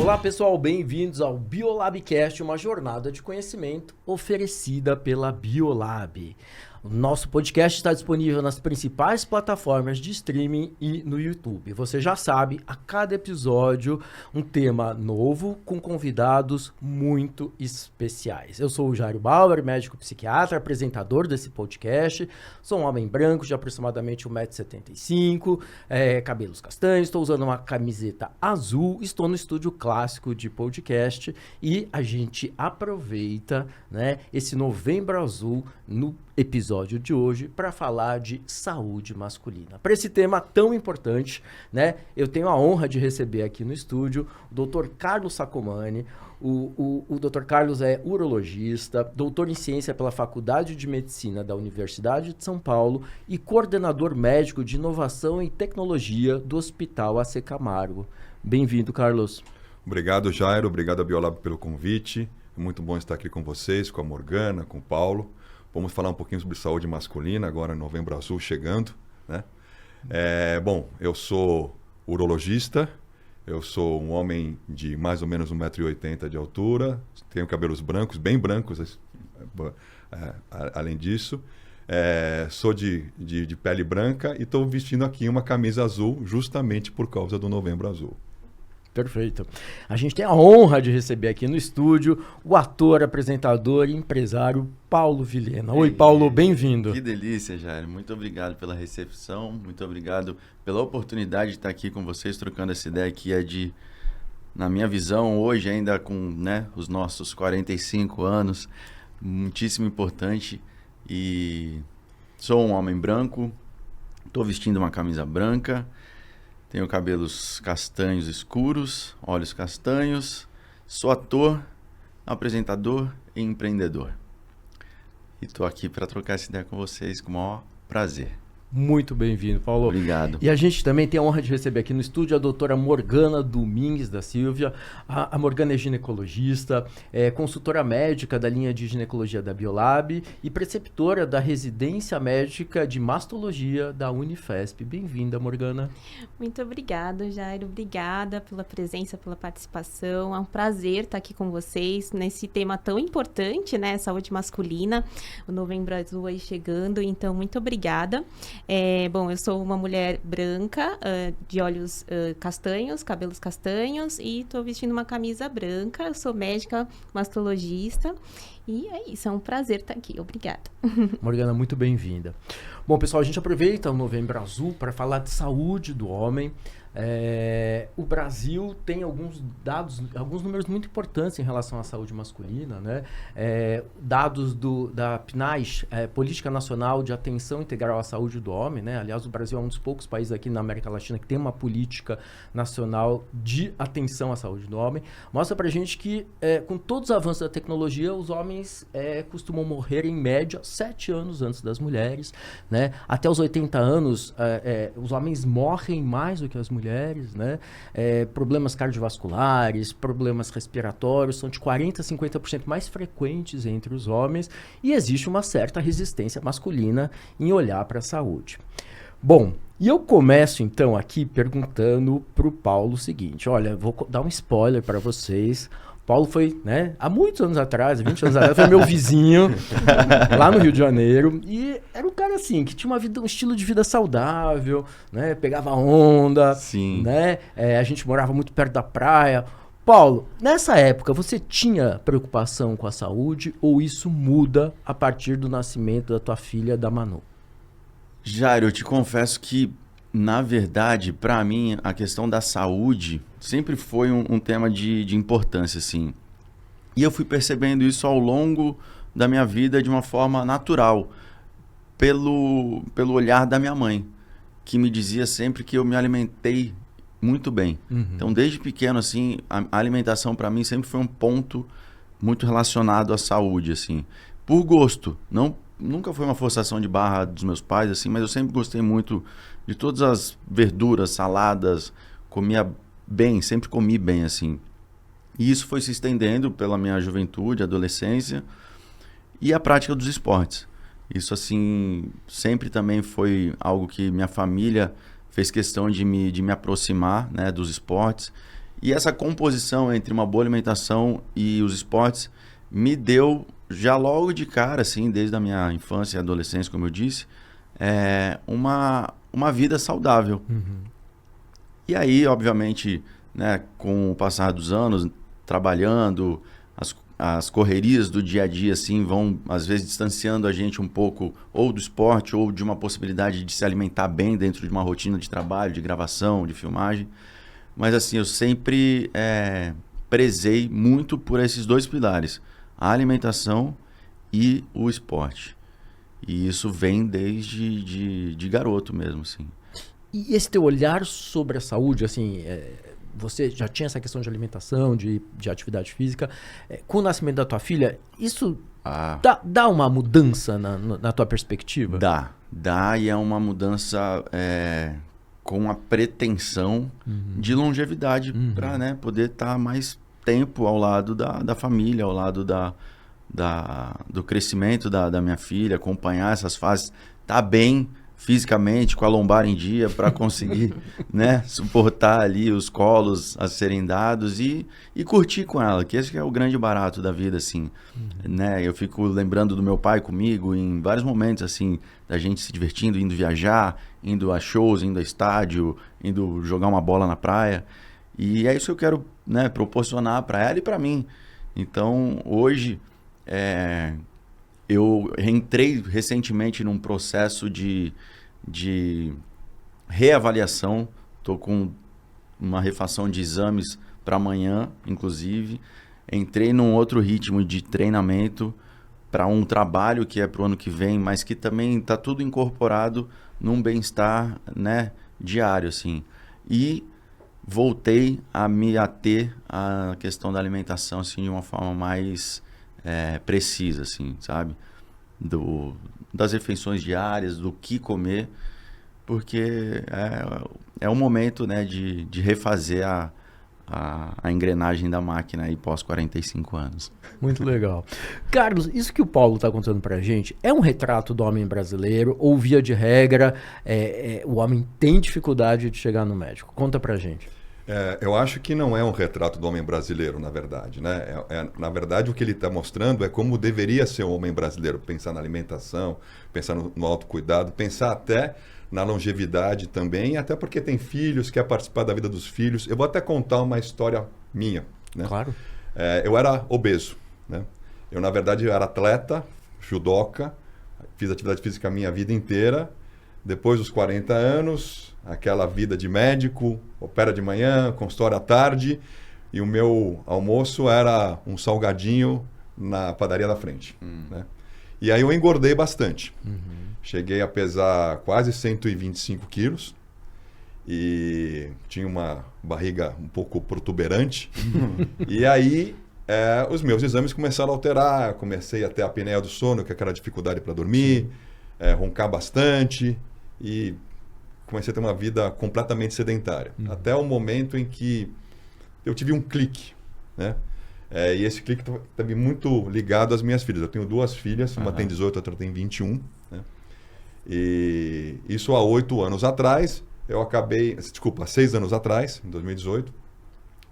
Olá pessoal, bem-vindos ao Biolabcast, uma jornada de conhecimento oferecida pela Biolab. O nosso podcast está disponível nas principais plataformas de streaming e no YouTube. Você já sabe, a cada episódio um tema novo com convidados muito especiais. Eu sou o Jairo Bauer, médico psiquiatra, apresentador desse podcast. Sou um homem branco de aproximadamente 1,75 m, cabelos castanhos, estou usando uma camiseta azul, estou no estúdio clássico de podcast e a gente aproveita, né, esse Novembro Azul no episódio de hoje para falar de saúde masculina. Para esse tema tão importante, né, eu tenho a honra de receber aqui no estúdio o Dr. Carlos Sacomani. O Dr. Carlos é urologista, doutor em ciência pela Faculdade de Medicina da Universidade de São Paulo e coordenador médico de inovação e tecnologia do Hospital AC Camargo. Bem-vindo, Carlos. Obrigado, Jairo. Obrigado a Biolab pelo convite. É muito bom estar aqui com vocês, com a Morgana, com o Paulo. Vamos falar um pouquinho sobre saúde masculina, agora Novembro Azul chegando, né? Bom, eu sou urologista, eu sou um homem de mais ou menos 1,80 m de altura, tenho cabelos brancos, bem brancos, além disso. Sou de pele branca e estou vestindo aqui uma camisa azul justamente por causa do Novembro Azul. Perfeito. A gente tem a honra de receber aqui no estúdio o ator, apresentador e empresário Paulo Vilhena. Oi, Paulo, bem-vindo. Que delícia, Jair. Muito obrigado pela recepção, muito obrigado pela oportunidade de estar aqui com vocês, trocando essa ideia que é de, na minha visão, hoje ainda com, né, os nossos 45 anos, muitíssimo importante. E sou um homem branco, estou vestindo uma camisa branca, tenho cabelos castanhos escuros, olhos castanhos, sou ator, apresentador e empreendedor. E estou aqui para trocar essa ideia com vocês com o maior prazer. Muito bem-vindo, Paulo. Obrigado. E a gente também tem a honra de receber aqui no estúdio a doutora Morgana Domingues da Silva. A Morgana é ginecologista, é consultora médica da linha de ginecologia da Biolab e preceptora da residência médica de mastologia da Unifesp. Bem-vinda, Morgana. Muito obrigada, Jairo. Obrigada pela presença, pela participação. É um prazer estar aqui com vocês nesse tema tão importante, né? Saúde masculina. O Novembro Azul aí chegando, então muito obrigada. Bom, eu sou uma mulher branca, de olhos castanhos, cabelos castanhos e estou vestindo uma camisa branca. Eu sou médica mastologista e é isso, é um prazer estar aqui. Obrigada. Morgana, muito bem-vinda. Bom, pessoal, a gente aproveita o Novembro Azul para falar de saúde do homem. O Brasil tem alguns dados, alguns números muito importantes em relação à saúde masculina, né? Dados da PNAE, Política Nacional de Atenção Integral à Saúde do Homem, né? Aliás, o Brasil é um dos poucos países aqui na América Latina que tem uma política nacional de atenção à saúde do homem. Mostra pra gente que, com todos os avanços da tecnologia, os homens costumam morrer em média 7 anos antes das mulheres, né? Até os 80 anos, os homens morrem mais do que as mulheres, né? Problemas cardiovasculares, problemas respiratórios são de 40% a 50% mais frequentes entre os homens e existe uma certa resistência masculina em olhar para a saúde. Bom, e eu começo então aqui perguntando para o Paulo o seguinte, olha, vou dar um spoiler para vocês. Paulo foi, né, há muitos anos atrás, 20 anos atrás, foi meu vizinho lá no Rio de Janeiro. E era um cara assim, que tinha um estilo de vida saudável, né? Pegava onda, Sim. Né? A gente morava muito perto da praia. Paulo, nessa época você tinha preocupação com a saúde ou isso muda a partir do nascimento da tua filha, da Manu? Jairo, eu te confesso que, na verdade, para mim, a questão da saúde sempre foi um tema de importância, assim. E eu fui percebendo isso ao longo da minha vida de uma forma natural, pelo olhar da minha mãe, que me dizia sempre que eu me alimentei muito bem. Uhum. Então, desde pequeno, assim, a alimentação para mim sempre foi um ponto muito relacionado à saúde, assim. Por gosto, nunca foi uma forçação de barra dos meus pais, assim, mas eu sempre gostei muito de todas as verduras, saladas, comia bem, sempre comi bem, assim. E isso foi se estendendo pela minha juventude, adolescência e a prática dos esportes. Isso, assim, sempre também foi algo que minha família fez questão de me aproximar, né, dos esportes. E essa composição entre uma boa alimentação e os esportes me deu, já logo de cara, assim, desde a minha infância e adolescência, como eu disse, uma vida saudável. E aí, obviamente, né, com o passar dos anos, trabalhando, as correrias do dia a dia, assim, vão, às vezes, distanciando a gente um pouco ou do esporte ou de uma possibilidade de se alimentar bem dentro de uma rotina de trabalho, de gravação, de filmagem. Mas, assim, eu sempre prezei muito por esses dois pilares, a alimentação e o esporte. E isso vem desde de garoto mesmo, assim. E esse teu olhar sobre a saúde, assim, você já tinha essa questão de alimentação, de atividade física. Com o nascimento da tua filha, isso dá uma mudança na tua perspectiva? Dá, e é uma mudança com a pretensão de longevidade para, né, poder estar mais tempo ao lado da família, ao lado do crescimento da minha filha, acompanhar essas fases, tá bem fisicamente, com a lombar em dia, para conseguir né, suportar ali os colos a serem dados e curtir com ela, que esse que é o grande barato da vida, assim. Né? Eu fico lembrando do meu pai comigo em vários momentos, assim, da gente se divertindo, indo viajar, indo a shows, indo a estádio, indo jogar uma bola na praia. E é isso que eu quero, né, proporcionar para ela e para mim. Então, hoje, eu entrei recentemente num processo de reavaliação. Estou com uma refação de exames para amanhã, inclusive. Entrei num outro ritmo de treinamento para um trabalho que é para o ano que vem, mas que também está tudo incorporado num bem-estar, né, diário, assim. E voltei a me ater à questão da alimentação, assim, de uma forma mais precisa, assim, sabe? Das refeições diárias, do que comer, porque é um momento, né, de refazer a engrenagem da máquina aí pós 45 anos. Muito legal. Carlos, isso que o Paulo está contando pra gente é um retrato do homem brasileiro ou, via de regra, o homem tem dificuldade de chegar no médico? Conta pra gente. Eu acho que não é um retrato do homem brasileiro, na verdade, né? Na verdade, o que ele está mostrando é como deveria ser o homem brasileiro. Pensar na alimentação, pensar no autocuidado, pensar até na longevidade também, até porque tem filhos, quer participar da vida dos filhos. Eu vou até contar uma história minha, né? Claro. Eu era obeso, né? Eu, na verdade, era atleta, judoca, fiz atividade física a minha vida inteira. Depois dos 40 anos, aquela vida de médico, opera de manhã, consultório à tarde, e o meu almoço era um salgadinho na padaria da frente. Né? E aí eu engordei bastante. Cheguei a pesar quase 125 quilos e tinha uma barriga um pouco protuberante. E aí os meus exames começaram a alterar, comecei a ter a apneia do sono, que é aquela dificuldade para dormir, roncar bastante, e comecei a ter uma vida completamente sedentária. Até o momento em que eu tive um clique, né? E esse clique também muito ligado às minhas filhas. Eu tenho 2 filhas, uma tem 18, a outra tem 21. Né? E isso há 8 anos atrás, há 6 anos atrás, em 2018,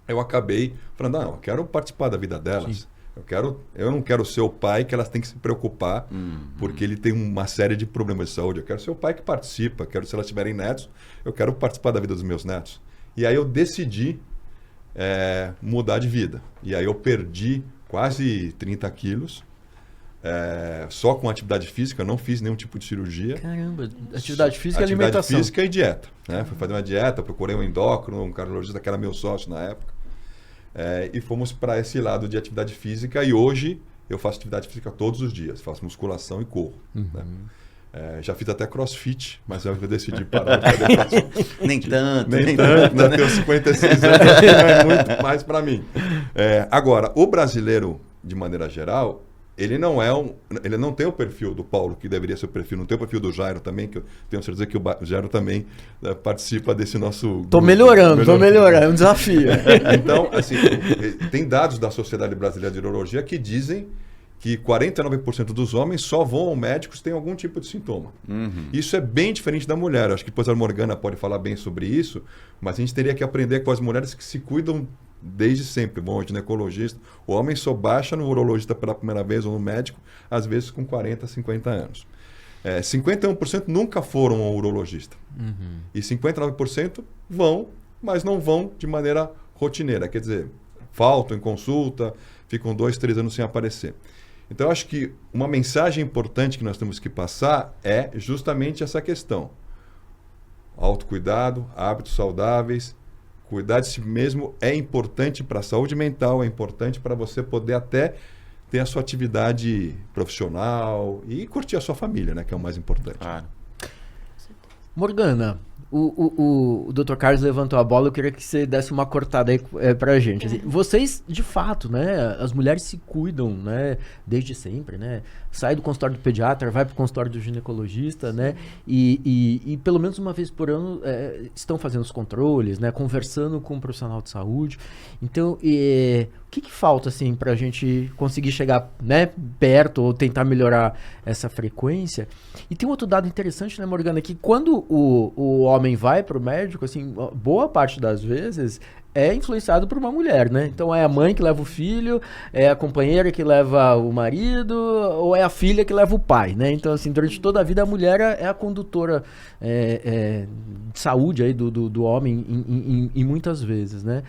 eu acabei falando, eu quero participar da vida delas. Sim. Eu não quero ser o pai que elas têm que se preocupar porque ele tem uma série de problemas de saúde. Eu quero ser o pai que participa. Se elas tiverem netos, eu quero participar da vida dos meus netos. E aí eu decidi mudar de vida. E aí eu perdi quase 30 quilos só com atividade física. Não fiz nenhum tipo de cirurgia. Caramba, atividade física e alimentação. Atividade física e dieta. Né? Fui fazer uma dieta, procurei um endócrino, um cardiologista que era meu sócio na época. E fomos para esse lado de atividade física, e hoje eu faço atividade física todos os dias, faço musculação e corro. Né? Já fiz até crossfit, mas eu decidi parar de fazer crossfit. Nem tanto. Ainda tenho 56 anos, não é muito mais para mim. Agora, o brasileiro, de maneira geral, ele não tem o perfil do Paulo, que deveria ser o perfil, não tem o perfil do Jairo também, que eu tenho certeza que o Jairo também participa desse nosso Tô melhorando, é um desafio. Então, assim, tem dados da Sociedade Brasileira de Urologia que dizem que 49% dos homens só vão ao médico se tem algum tipo de sintoma. Isso é bem diferente da mulher. Acho que depois a Morgana pode falar bem sobre isso, mas a gente teria que aprender com as mulheres que se cuidam desde sempre. Bom, ginecologista, o homem só baixa no urologista pela primeira vez ou no médico, às vezes com 40, 50 anos. 51% nunca foram ao urologista. E 59% vão, mas não vão de maneira rotineira. Quer dizer, faltam em consulta, ficam 2, 3 anos sem aparecer. Então, eu acho que uma mensagem importante que nós temos que passar é justamente essa questão. Autocuidado, hábitos saudáveis, cuidar de si mesmo é importante para a saúde mental, é importante para você poder até ter a sua atividade profissional e curtir a sua família, né, que é o mais importante. Claro. Morgana, o Dr. Carlos levantou a bola, eu queria que você desse uma cortada aí pra gente. Assim, vocês, de fato, né, as mulheres se cuidam, né, desde sempre, né? Sai do consultório do pediatra, vai pro consultório do ginecologista, né? E pelo menos uma vez por ano estão fazendo os controles, né? Conversando com um profissional de saúde. Então, o que falta, assim, pra gente conseguir chegar, né, perto ou tentar melhorar essa frequência? E tem um outro dado interessante, né, Morgana, que quando o homem vai pro médico, assim, boa parte das vezes é influenciado por uma mulher, né? Então é a mãe que leva o filho, é a companheira que leva o marido, ou é a filha que leva o pai, né? Então, assim, durante toda a vida a mulher é a condutora de saúde aí do homem em muitas vezes, né?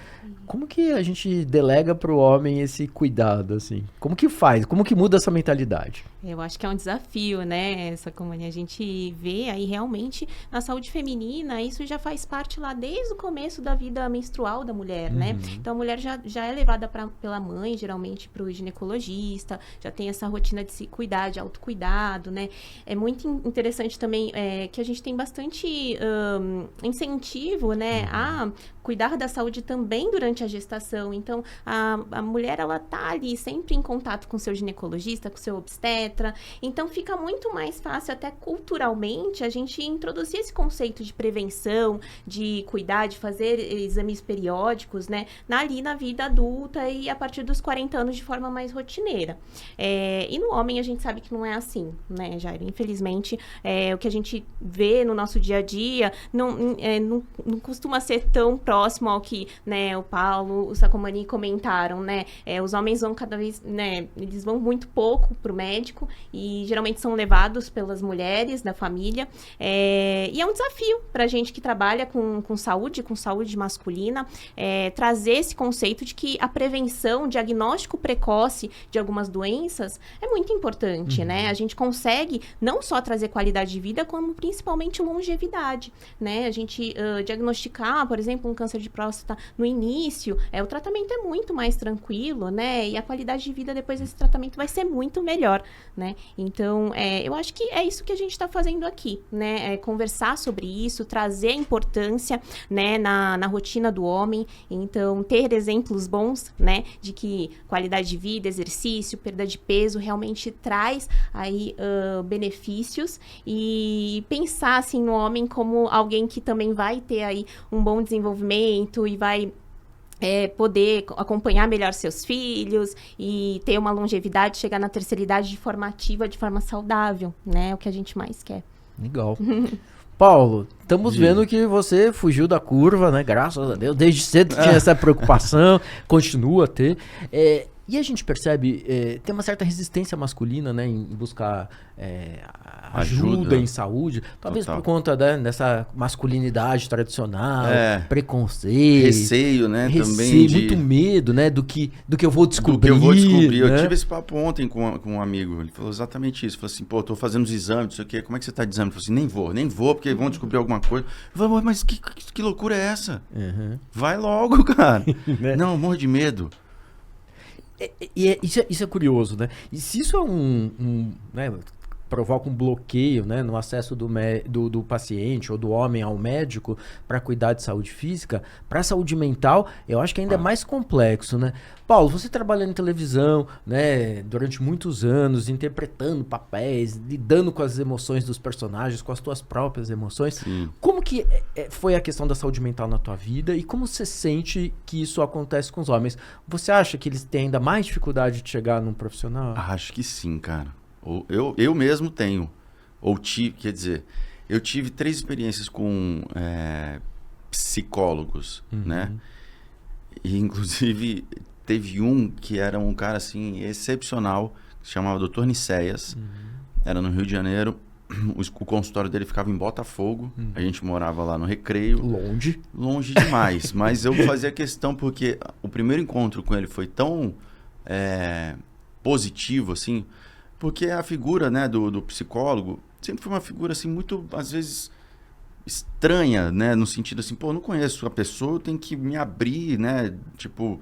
Como que a gente delega pro homem esse cuidado, assim? Como que faz? Como que muda essa mentalidade? Eu acho que é um desafio, né? Essa como a gente vê aí realmente na saúde feminina, isso já faz parte lá desde o começo da vida menstrual da mulher, né? Então a mulher já é levada pela mãe, geralmente para o ginecologista, já tem essa rotina de se cuidar, de autocuidado, né? É muito interessante também que a gente tem bastante incentivo, né? A cuidar da saúde também durante a gestação. Então, a mulher, ela tá ali sempre em contato com o seu ginecologista, com o seu obstetra. Então, fica muito mais fácil, até culturalmente, a gente introduzir esse conceito de prevenção, de cuidar, de fazer exames periódicos, né? Ali na vida adulta e a partir dos 40 anos de forma mais rotineira. E no homem, a gente sabe que não é assim, né, Jair? Infelizmente, o que a gente vê no nosso dia a dia não costuma ser tão próximo ao que, né, o Paulo, o Sacomani comentaram, né? Os homens vão cada vez, né, eles vão muito pouco pro médico e geralmente são levados pelas mulheres da família. E é um desafio pra gente que trabalha com saúde masculina, trazer esse conceito de que a prevenção, diagnóstico precoce de algumas doenças é muito importante, né? A gente consegue não só trazer qualidade de vida, como principalmente longevidade, né? A gente diagnosticar, por exemplo, um câncer de próstata no início, o tratamento é muito mais tranquilo, né? E a qualidade de vida depois desse tratamento vai ser muito melhor, né? Então, eu acho que é isso que a gente está fazendo aqui, né? Conversar sobre isso, trazer a importância, né, na rotina do homem. Então, ter exemplos bons, né, de que qualidade de vida, exercício, perda de peso realmente traz aí benefícios, e pensar assim no homem como alguém que também vai ter aí um bom desenvolvimento e vai poder acompanhar melhor seus filhos e ter uma longevidade, chegar na terceira idade de forma ativa, de forma saudável, né? É o que a gente mais quer. Legal. Paulo, estamos vendo que você fugiu da curva, né? Graças a Deus. Desde cedo tinha essa preocupação, continua a ter. E a gente percebe, tem uma certa resistência masculina, né, em buscar ajuda em saúde. Talvez por conta dessa masculinidade tradicional, preconceito. Receio, né? Também muito medo, né? Do que eu vou descobrir. Né? Eu tive esse papo ontem com um amigo. Ele falou exatamente isso. Falou assim, pô, tô fazendo os exames, não sei o quê. Como é que você tá de exame? Ele falou assim, nem vou, porque vão descobrir alguma coisa. Eu falei, mas que loucura é essa? Vai logo, cara. Né? Não, morro de medo. Isso é curioso, né? E se isso é né, provoca um bloqueio, né, no acesso do paciente ou do homem ao médico para cuidar de saúde física, para a saúde mental, eu acho que ainda é mais complexo, né? Paulo, você trabalhando em televisão, né, durante muitos anos, interpretando papéis, lidando com as emoções dos personagens, com as tuas próprias emoções, como Como que foi a questão da saúde mental na tua vida e como você sente que isso acontece com os homens? Você acha que eles têm ainda mais dificuldade de chegar num profissional? Acho que sim, cara. Eu mesmo tenho. Quer dizer, eu tive 3 experiências com psicólogos, né? E, inclusive, teve um que era um cara, assim, excepcional, que se chamava Dr. Nicéias. Era no Rio de Janeiro. O consultório dele ficava em Botafogo. A gente morava lá no Recreio. Longe. Longe demais. Mas eu fazia questão porque o primeiro encontro com ele foi tão positivo, assim, porque a figura, né, do psicólogo sempre foi uma figura, assim, muito, às vezes, estranha, né, no sentido assim, pô, eu não conheço a pessoa, eu tenho que me abrir, né, tipo,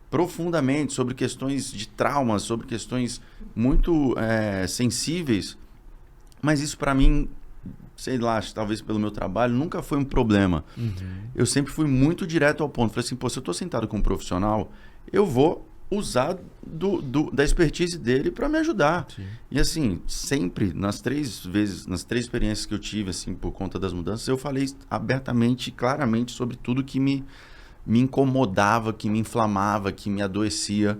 profundamente sobre questões de traumas, sobre questões muito sensíveis. Mas isso para mim, sei lá, talvez pelo meu trabalho, nunca foi um problema. Eu sempre fui muito direto ao ponto. Falei assim, pô, se eu tô sentado com um profissional, eu vou usar da expertise dele para me ajudar. Sim. E assim, sempre, nas 3 experiências que eu tive, assim, por conta das mudanças, eu falei abertamente, claramente sobre tudo que me incomodava, que me inflamava, que me adoecia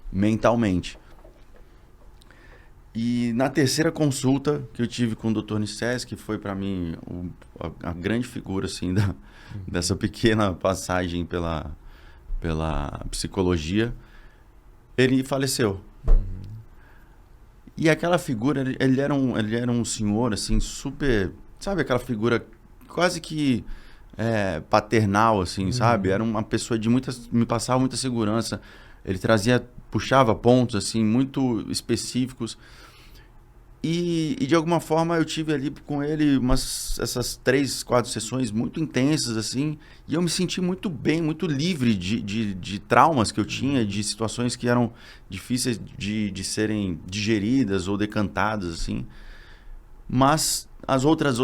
mentalmente. E na 3ª consulta que eu tive com o Dr. Nicéias, que foi para mim a grande figura, assim, dessa pequena passagem pela psicologia, ele faleceu. E aquela figura, ele era um senhor, assim, super... Sabe aquela figura quase que paternal, assim, sabe? Era uma pessoa me passava muita segurança. Ele puxava pontos, assim, muito específicos. E de alguma forma eu tive ali com ele essas 3, 4 sessões muito intensas, assim, e eu me senti muito bem, muito livre de traumas que eu tinha, de situações que eram difíceis de serem digeridas ou decantadas, assim. Mas as outras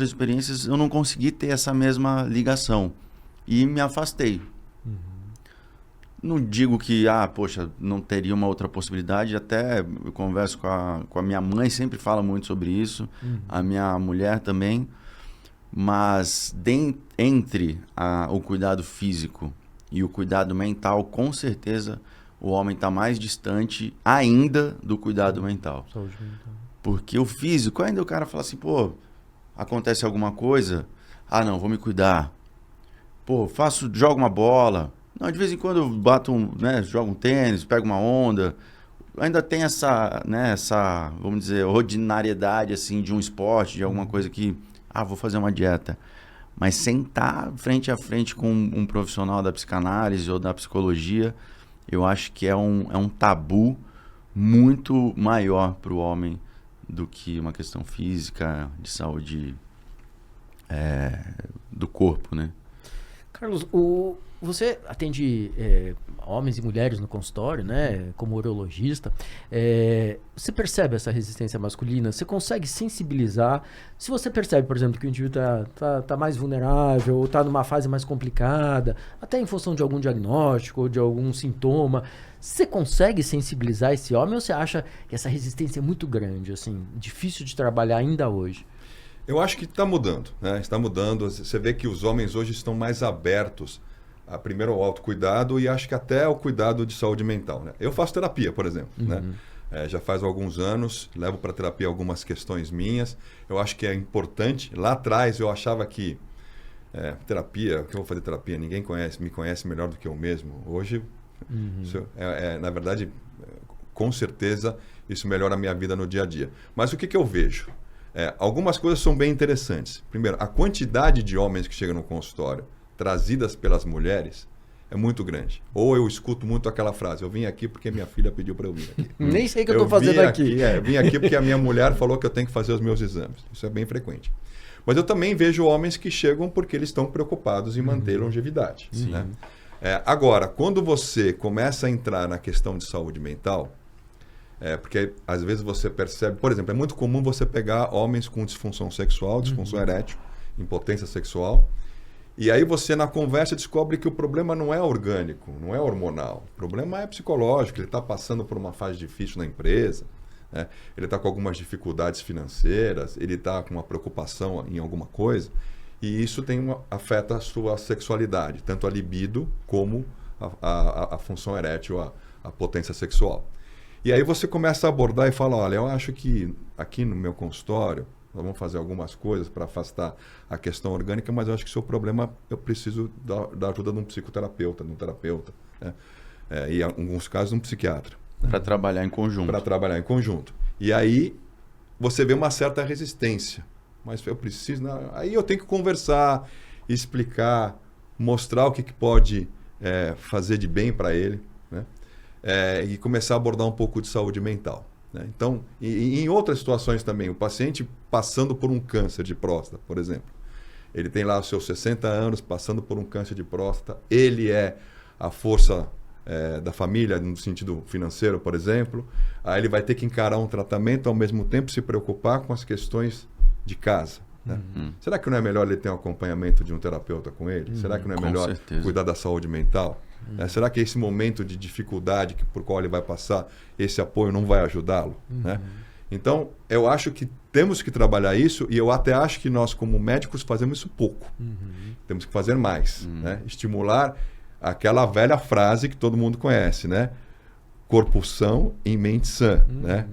experiências eu não consegui ter essa mesma ligação e me afastei. Não digo que, poxa, não teria uma outra possibilidade. Até eu converso com a minha mãe, sempre fala muito sobre isso. A minha mulher também. Mas entre o cuidado físico e o cuidado mental, com certeza o homem está mais distante ainda do cuidado mental. Saúde mental. Porque o físico, ainda o cara fala assim, pô, acontece alguma coisa, não, vou me cuidar. Pô, jogo uma bola. Não, de vez em quando eu jogo um tênis, pego uma onda. Ainda tem essa, vamos dizer, ordinariedade, assim, de um esporte, de alguma coisa que, vou fazer uma dieta. Mas sentar frente a frente com um profissional da psicanálise ou da psicologia, eu acho que é um tabu muito maior para o homem do que uma questão física, de saúde do corpo, né? Carlos, você atende homens e mulheres no consultório, né? Como urologista. Você percebe essa resistência masculina? Você consegue sensibilizar? Se você percebe, por exemplo, que o indivíduo tá mais vulnerável ou está numa fase mais complicada, até em função de algum diagnóstico ou de algum sintoma, você consegue sensibilizar esse homem ou você acha que essa resistência é muito grande, assim, difícil de trabalhar ainda hoje? Eu acho que está mudando, né? Está mudando. Você vê que os homens hoje estão mais abertos primeiro ao autocuidado e acho que até ao cuidado de saúde mental, né? Eu faço terapia, por exemplo, né? Já faz alguns anos, levo para terapia algumas questões minhas. Eu acho que é importante. Lá atrás eu achava que terapia, que eu vou fazer terapia, ninguém me conhece melhor do que eu mesmo. Hoje, na verdade, com certeza, isso melhora a minha vida no dia a dia. Mas o que eu vejo? Algumas coisas são bem interessantes. Primeiro, a quantidade de homens que chegam no consultório trazidas pelas mulheres é muito grande. Ou eu escuto muito aquela frase, eu vim aqui porque minha filha pediu para eu vir aqui. Nem sei o que eu estou fazendo aqui. Eu vim aqui porque a minha mulher falou que eu tenho que fazer os meus exames. Isso é bem frequente. Mas eu também vejo homens que chegam porque eles estão preocupados em manter longevidade. Né? Agora, quando você começa a entrar na questão de saúde mental, porque às vezes você percebe, por exemplo, é muito comum você pegar homens com disfunção sexual, disfunção erétil, impotência sexual, e aí você na conversa descobre que o problema não é orgânico, não é hormonal, o problema é psicológico, ele está passando por uma fase difícil na empresa, né? Ele está com algumas dificuldades financeiras, ele está com uma preocupação em alguma coisa, E isso afeta a sua sexualidade, tanto a libido como a função erétil, a potência sexual. E aí você começa a abordar e fala, olha, eu acho que aqui no meu consultório, nós vamos fazer algumas coisas para afastar a questão orgânica, mas eu acho que o seu problema, eu preciso da ajuda de um psicoterapeuta, de um terapeuta, né? E em alguns casos, um psiquiatra. Para trabalhar em conjunto. Para trabalhar em conjunto. E aí você vê uma certa resistência. Mas eu preciso... Aí eu tenho que conversar, explicar, mostrar o que pode fazer de bem para ele, né? E começar a abordar um pouco de saúde mental, né? Então, em outras situações também, o paciente passando por um câncer de próstata, por exemplo. Ele tem lá os seus 60 anos, passando por um câncer de próstata. Ele é a força da família, no sentido financeiro, por exemplo. Aí ele vai ter que encarar um tratamento, ao mesmo tempo se preocupar com as questões de casa, né? Será que não é melhor ele ter um acompanhamento de um terapeuta com ele? Será que não é melhor cuidar da saúde mental? Será que esse momento de dificuldade por qual ele vai passar, esse apoio não vai ajudá-lo, né? Então, eu acho que temos que trabalhar isso, e eu até acho que nós, como médicos, fazemos isso pouco. Temos que fazer mais, né? Estimular aquela velha frase que todo mundo conhece, né? Corpo são em mente sã, né?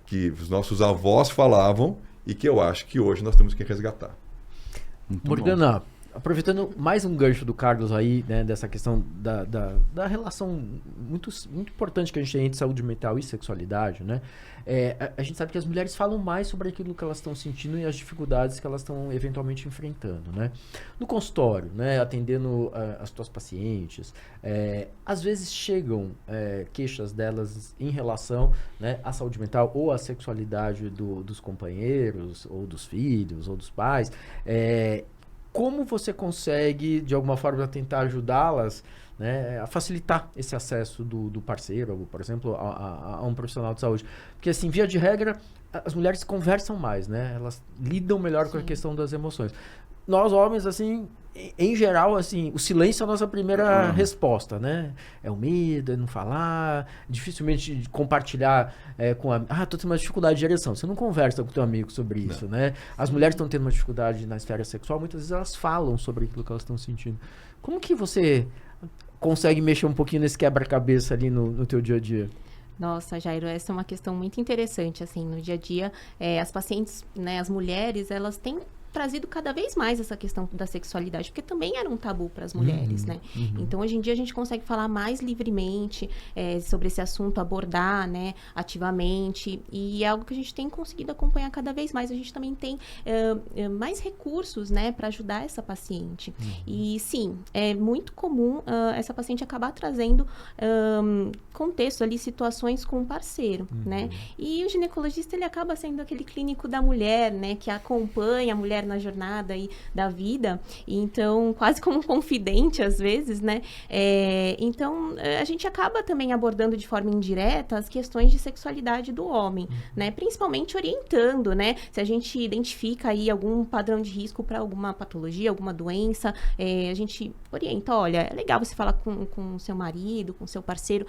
Que os nossos avós falavam e que eu acho que hoje nós temos que resgatar. Morgana, aproveitando mais um gancho do Carlos aí, né, dessa questão da relação muito importante que a gente tem entre saúde mental e sexualidade, né? A gente sabe que as mulheres falam mais sobre aquilo que elas estão sentindo e as dificuldades que elas estão eventualmente enfrentando, né? No consultório, né, atendendo as tuas pacientes, às vezes chegam queixas delas em relação, né, à saúde mental ou à sexualidade dos companheiros, ou dos filhos, ou dos pais. Como você consegue, de alguma forma, tentar ajudá-las, né, a facilitar esse acesso do parceiro, ou, por exemplo, a um profissional de saúde? Porque, assim, via de regra, as mulheres conversam mais, né? Elas lidam melhor com a questão das emoções. Nós, homens, assim, em geral, assim, o silêncio é a nossa primeira resposta, né? É o medo, é não falar, dificilmente compartilhar com a... tô tendo uma dificuldade de ereção. Você não conversa com o teu amigo sobre isso, né? As mulheres estão tendo uma dificuldade na esfera sexual, muitas vezes elas falam sobre aquilo que elas estão sentindo. Como que você consegue mexer um pouquinho nesse quebra-cabeça ali no teu dia a dia? Nossa, Jairo, essa é uma questão muito interessante, assim, no dia a dia, as pacientes, né, as mulheres, elas têm trazido cada vez mais essa questão da sexualidade, porque também era um tabu para as mulheres, né? Então, hoje em dia, a gente consegue falar mais livremente sobre esse assunto, abordar, né, ativamente, e é algo que a gente tem conseguido acompanhar cada vez mais. A gente também tem mais recursos, né, para ajudar essa paciente. E, sim, é muito comum essa paciente acabar trazendo contexto ali, situações com o parceiro, né? E o ginecologista, ele acaba sendo aquele clínico da mulher, né, que acompanha a mulher na jornada aí da vida, e então quase como um confidente às vezes, né? Então a gente acaba também abordando de forma indireta as questões de sexualidade do homem, né? Principalmente orientando, né? Se a gente identifica aí algum padrão de risco para alguma patologia, alguma doença, a gente orienta, olha, é legal você falar com o seu marido, com o seu parceiro,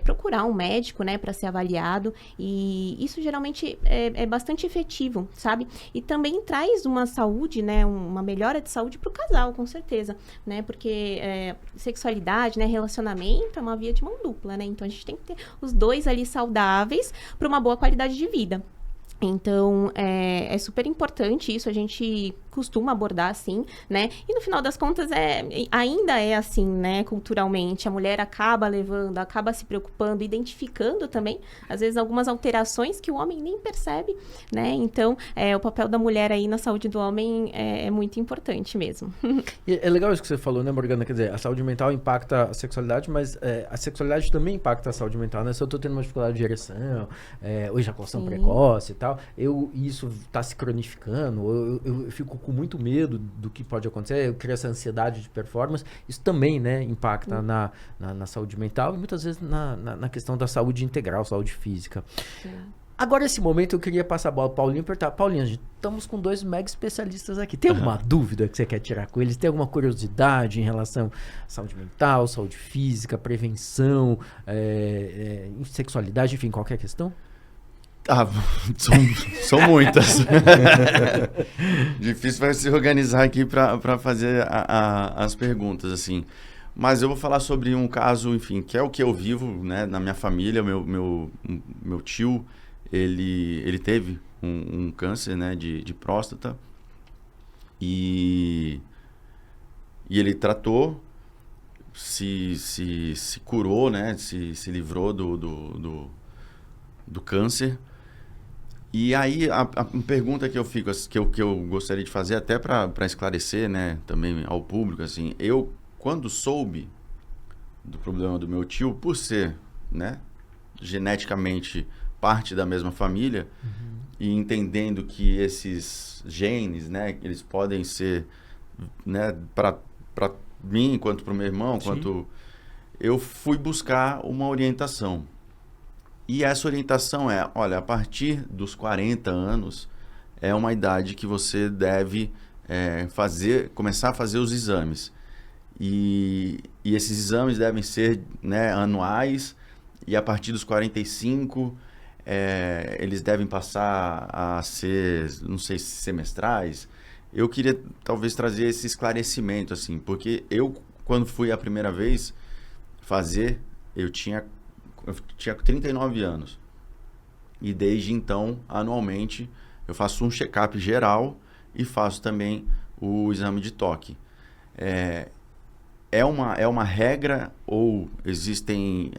procurar um médico, né, para ser avaliado, e isso geralmente é bastante efetivo, sabe? E também traz uma saúde, né, uma melhora de saúde para o casal, com certeza, né, porque sexualidade, né, relacionamento é uma via de mão dupla, né, então a gente tem que ter os dois ali saudáveis para uma boa qualidade de vida. Então, é super importante isso, a gente costuma abordar assim, né? E no final das contas, ainda é assim, né? Culturalmente, a mulher acaba levando, acaba se preocupando, identificando também, às vezes, algumas alterações que o homem nem percebe, né? Então, o papel da mulher aí na saúde do homem é muito importante mesmo. E é legal isso que você falou, né, Morgana? Quer dizer, a saúde mental impacta a sexualidade, mas a sexualidade também impacta a saúde mental, né? Se eu tô tendo uma dificuldade de ereção, ou ejaculação precoce e tal, isso tá se cronificando, eu fico com muito medo do que pode acontecer, eu crio essa ansiedade de performance, isso também, né, impacta na saúde mental e muitas vezes na questão da saúde integral, saúde física. Sim. Agora, nesse momento, eu queria passar a bola para o Paulinho e perguntar, Paulinho, estamos com 2 mega especialistas aqui. Tem alguma dúvida que você quer tirar com eles? Tem alguma curiosidade em relação à saúde mental, saúde física, prevenção, sexualidade, enfim, qualquer questão? Ah, são muitas. Difícil vai se organizar aqui para fazer as perguntas, assim. Mas eu vou falar sobre um caso, enfim, que é o que eu vivo, né, na minha família. Meu tio, ele teve um câncer, né, de próstata. E ele tratou, se curou, né, se livrou do câncer. E aí, a pergunta que eu gostaria de fazer, até para esclarecer, né, também ao público, assim, eu, quando soube do problema do meu tio, por ser, né, geneticamente parte da mesma família, e entendendo que esses genes, né, eles podem ser, né, para mim, quanto para o meu irmão, quanto eu fui buscar uma orientação. E essa orientação é, olha, a partir dos 40 anos é uma idade que você deve começar a fazer os exames. E esses exames devem ser, né, anuais, e a partir dos 45 eles devem passar a ser, não sei se semestrais. Eu queria talvez trazer esse esclarecimento, assim, porque eu, quando fui a primeira vez fazer, eu tinha 39 anos. E desde então, anualmente, eu faço um check-up geral e faço também o exame de toque. É uma regra ou existem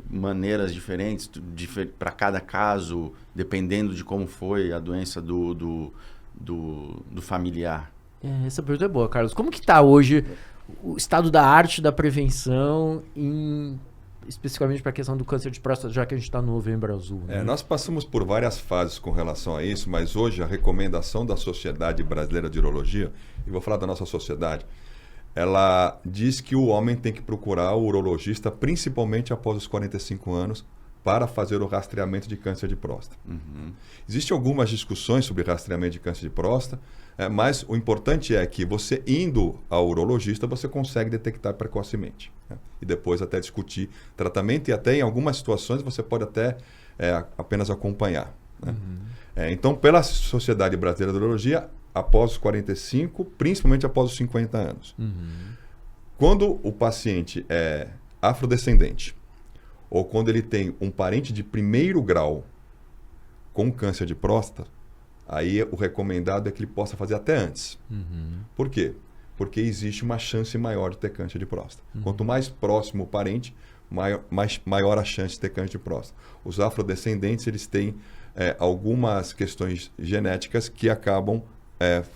maneiras diferentes para cada caso, dependendo de como foi a doença do familiar? Essa pergunta é boa, Carlos. Como que está hoje o estado da arte da prevenção especificamente para a questão do câncer de próstata, já que a gente está no Novembro Azul? Né? Nós passamos por várias fases com relação a isso, mas hoje a recomendação da Sociedade Brasileira de Urologia, e vou falar da nossa sociedade, ela diz que o homem tem que procurar o urologista principalmente após os 45 anos para fazer o rastreamento de câncer de próstata. Existem algumas discussões sobre rastreamento de câncer de próstata, mas o importante é que você indo ao urologista, você consegue detectar precocemente. Né? E depois até discutir tratamento e até em algumas situações você pode até apenas acompanhar. Né? Então, pela Sociedade Brasileira de Urologia, após os 45, principalmente após os 50 anos. Quando o paciente é afrodescendente, ou quando ele tem um parente de primeiro grau com câncer de próstata, aí o recomendado é que ele possa fazer até antes. Por quê? Porque existe uma chance maior de ter câncer de próstata. Quanto mais próximo o parente, maior a chance de ter câncer de próstata. Os afrodescendentes, eles têm algumas questões genéticas que acabam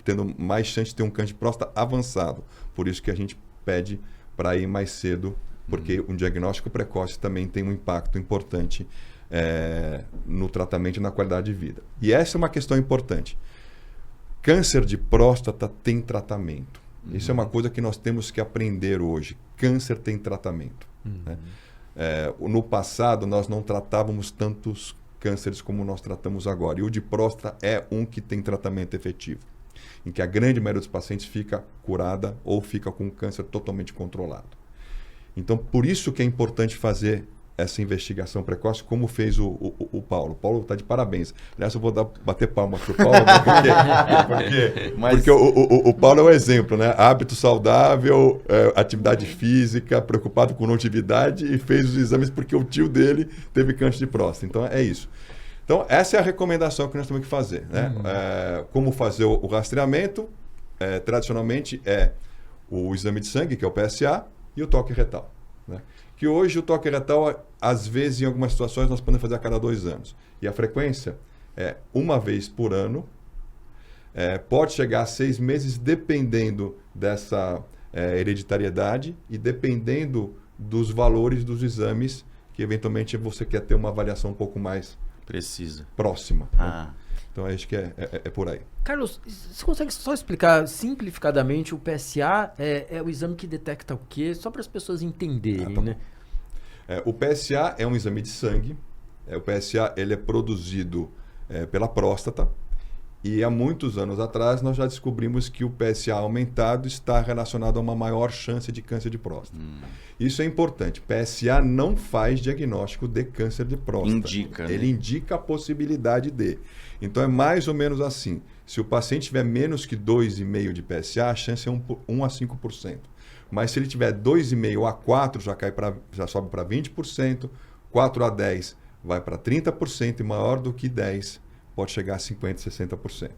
tendo mais chance de ter um câncer de próstata avançado. Por isso que a gente pede para ir mais cedo, porque um diagnóstico precoce também tem um impacto importante no tratamento e na qualidade de vida. E essa é uma questão importante. Câncer de próstata tem tratamento. Isso é uma coisa que nós temos que aprender hoje. Câncer tem tratamento. Né? No passado, nós não tratávamos tantos cânceres como nós tratamos agora. E o de próstata é um que tem tratamento efetivo, em que a grande maioria dos pacientes fica curada ou fica com o câncer totalmente controlado. Então, por isso que é importante fazer essa investigação precoce, como fez o Paulo. O Paulo está de parabéns. Aliás, eu vou bater palmas para o Paulo, porque o Paulo é um exemplo, né? Hábito saudável, atividade física, preocupado com longevidade e fez os exames porque o tio dele teve câncer de próstata. Então, é isso. Então, essa é a recomendação que nós temos que fazer. Né? Como fazer o rastreamento? Tradicionalmente, é o exame de sangue, que é o PSA, e o toque retal. Né? Que hoje o toque retal, às vezes, em algumas situações, nós podemos fazer a cada 2 anos. E a frequência é 1 vez por ano. Pode chegar a 6 meses, dependendo dessa hereditariedade e dependendo dos valores dos exames, que eventualmente você quer ter uma avaliação um pouco mais precisa, próxima. Né? Então, acho que é por aí. Carlos, você consegue só explicar simplificadamente? O PSA é o exame que detecta o quê? Só para as pessoas entenderem, né? O PSA é um exame de sangue. O PSA ele é produzido pela próstata E há muitos anos atrás nós já descobrimos que o PSA aumentado está relacionado a uma maior chance de câncer de próstata. Isso é importante. PSA não faz diagnóstico de câncer de próstata. Indica, né? Ele indica a possibilidade de. Então é mais ou menos assim. Se o paciente tiver menos que 2,5 de PSA, a chance é 1 a 5%. Mas se ele tiver 2,5 a 4, já sobe para 20%, 4 a 10 vai para 30% e maior do que 10 pode chegar a 50%, 60%.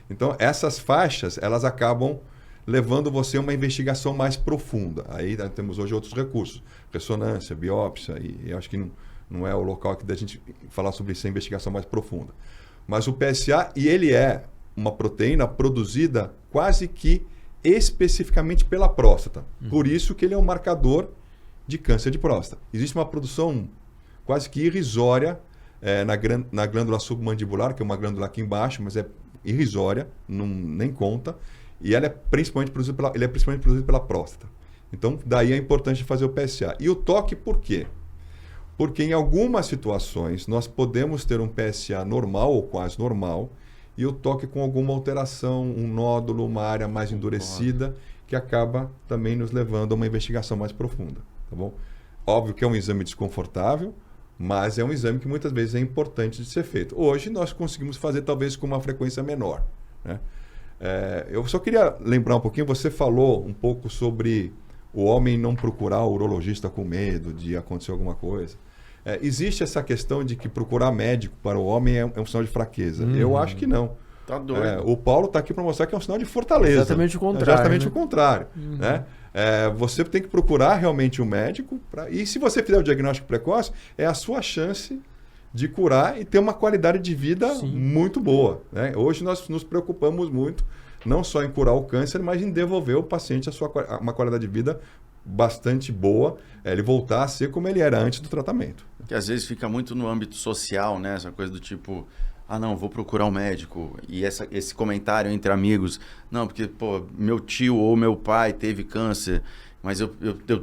Então, essas faixas, elas acabam levando você a uma investigação mais profunda. Aí temos hoje outros recursos, ressonância, biópsia, e eu acho que não é o local aqui da gente falar sobre essa investigação mais profunda. Mas o PSA, e ele é uma proteína produzida quase que especificamente pela próstata. Por isso que ele é um marcador de câncer de próstata. Existe uma produção quase que irrisória na glândula submandibular, que é uma glândula aqui embaixo, mas é irrisória, nem conta, e ele é principalmente produzido pela próstata. Então, daí a importância de fazer o PSA. E o toque, por quê? Porque em algumas situações nós podemos ter um PSA normal ou quase normal, e o toque com alguma alteração, um nódulo, uma área mais endurecida, que acaba também nos levando a uma investigação mais profunda. Tá bom? Óbvio que é um exame desconfortável, mas é um exame que muitas vezes é importante de ser feito. Hoje nós conseguimos fazer talvez com uma frequência menor, né? Eu só queria lembrar um pouquinho, você falou um pouco sobre o homem não procurar o urologista com medo de acontecer alguma coisa. Existe essa questão de que procurar médico para o homem é um sinal de fraqueza. Eu acho que não. Tá doido. O Paulo está aqui para mostrar que é um sinal de fortaleza. Exatamente o contrário. Exatamente o contrário. Né? Você tem que procurar realmente um médico. E se você fizer o diagnóstico precoce, é a sua chance de curar e ter uma qualidade de vida muito boa. Né? Hoje nós nos preocupamos muito, não só em curar o câncer, mas em devolver o paciente uma qualidade de vida bastante boa, ele voltar a ser como ele era antes do tratamento. Que às vezes fica muito no âmbito social, né? Essa coisa do tipo, não, vou procurar um médico. E esse comentário entre amigos, não, porque, meu tio ou meu pai teve câncer, mas eu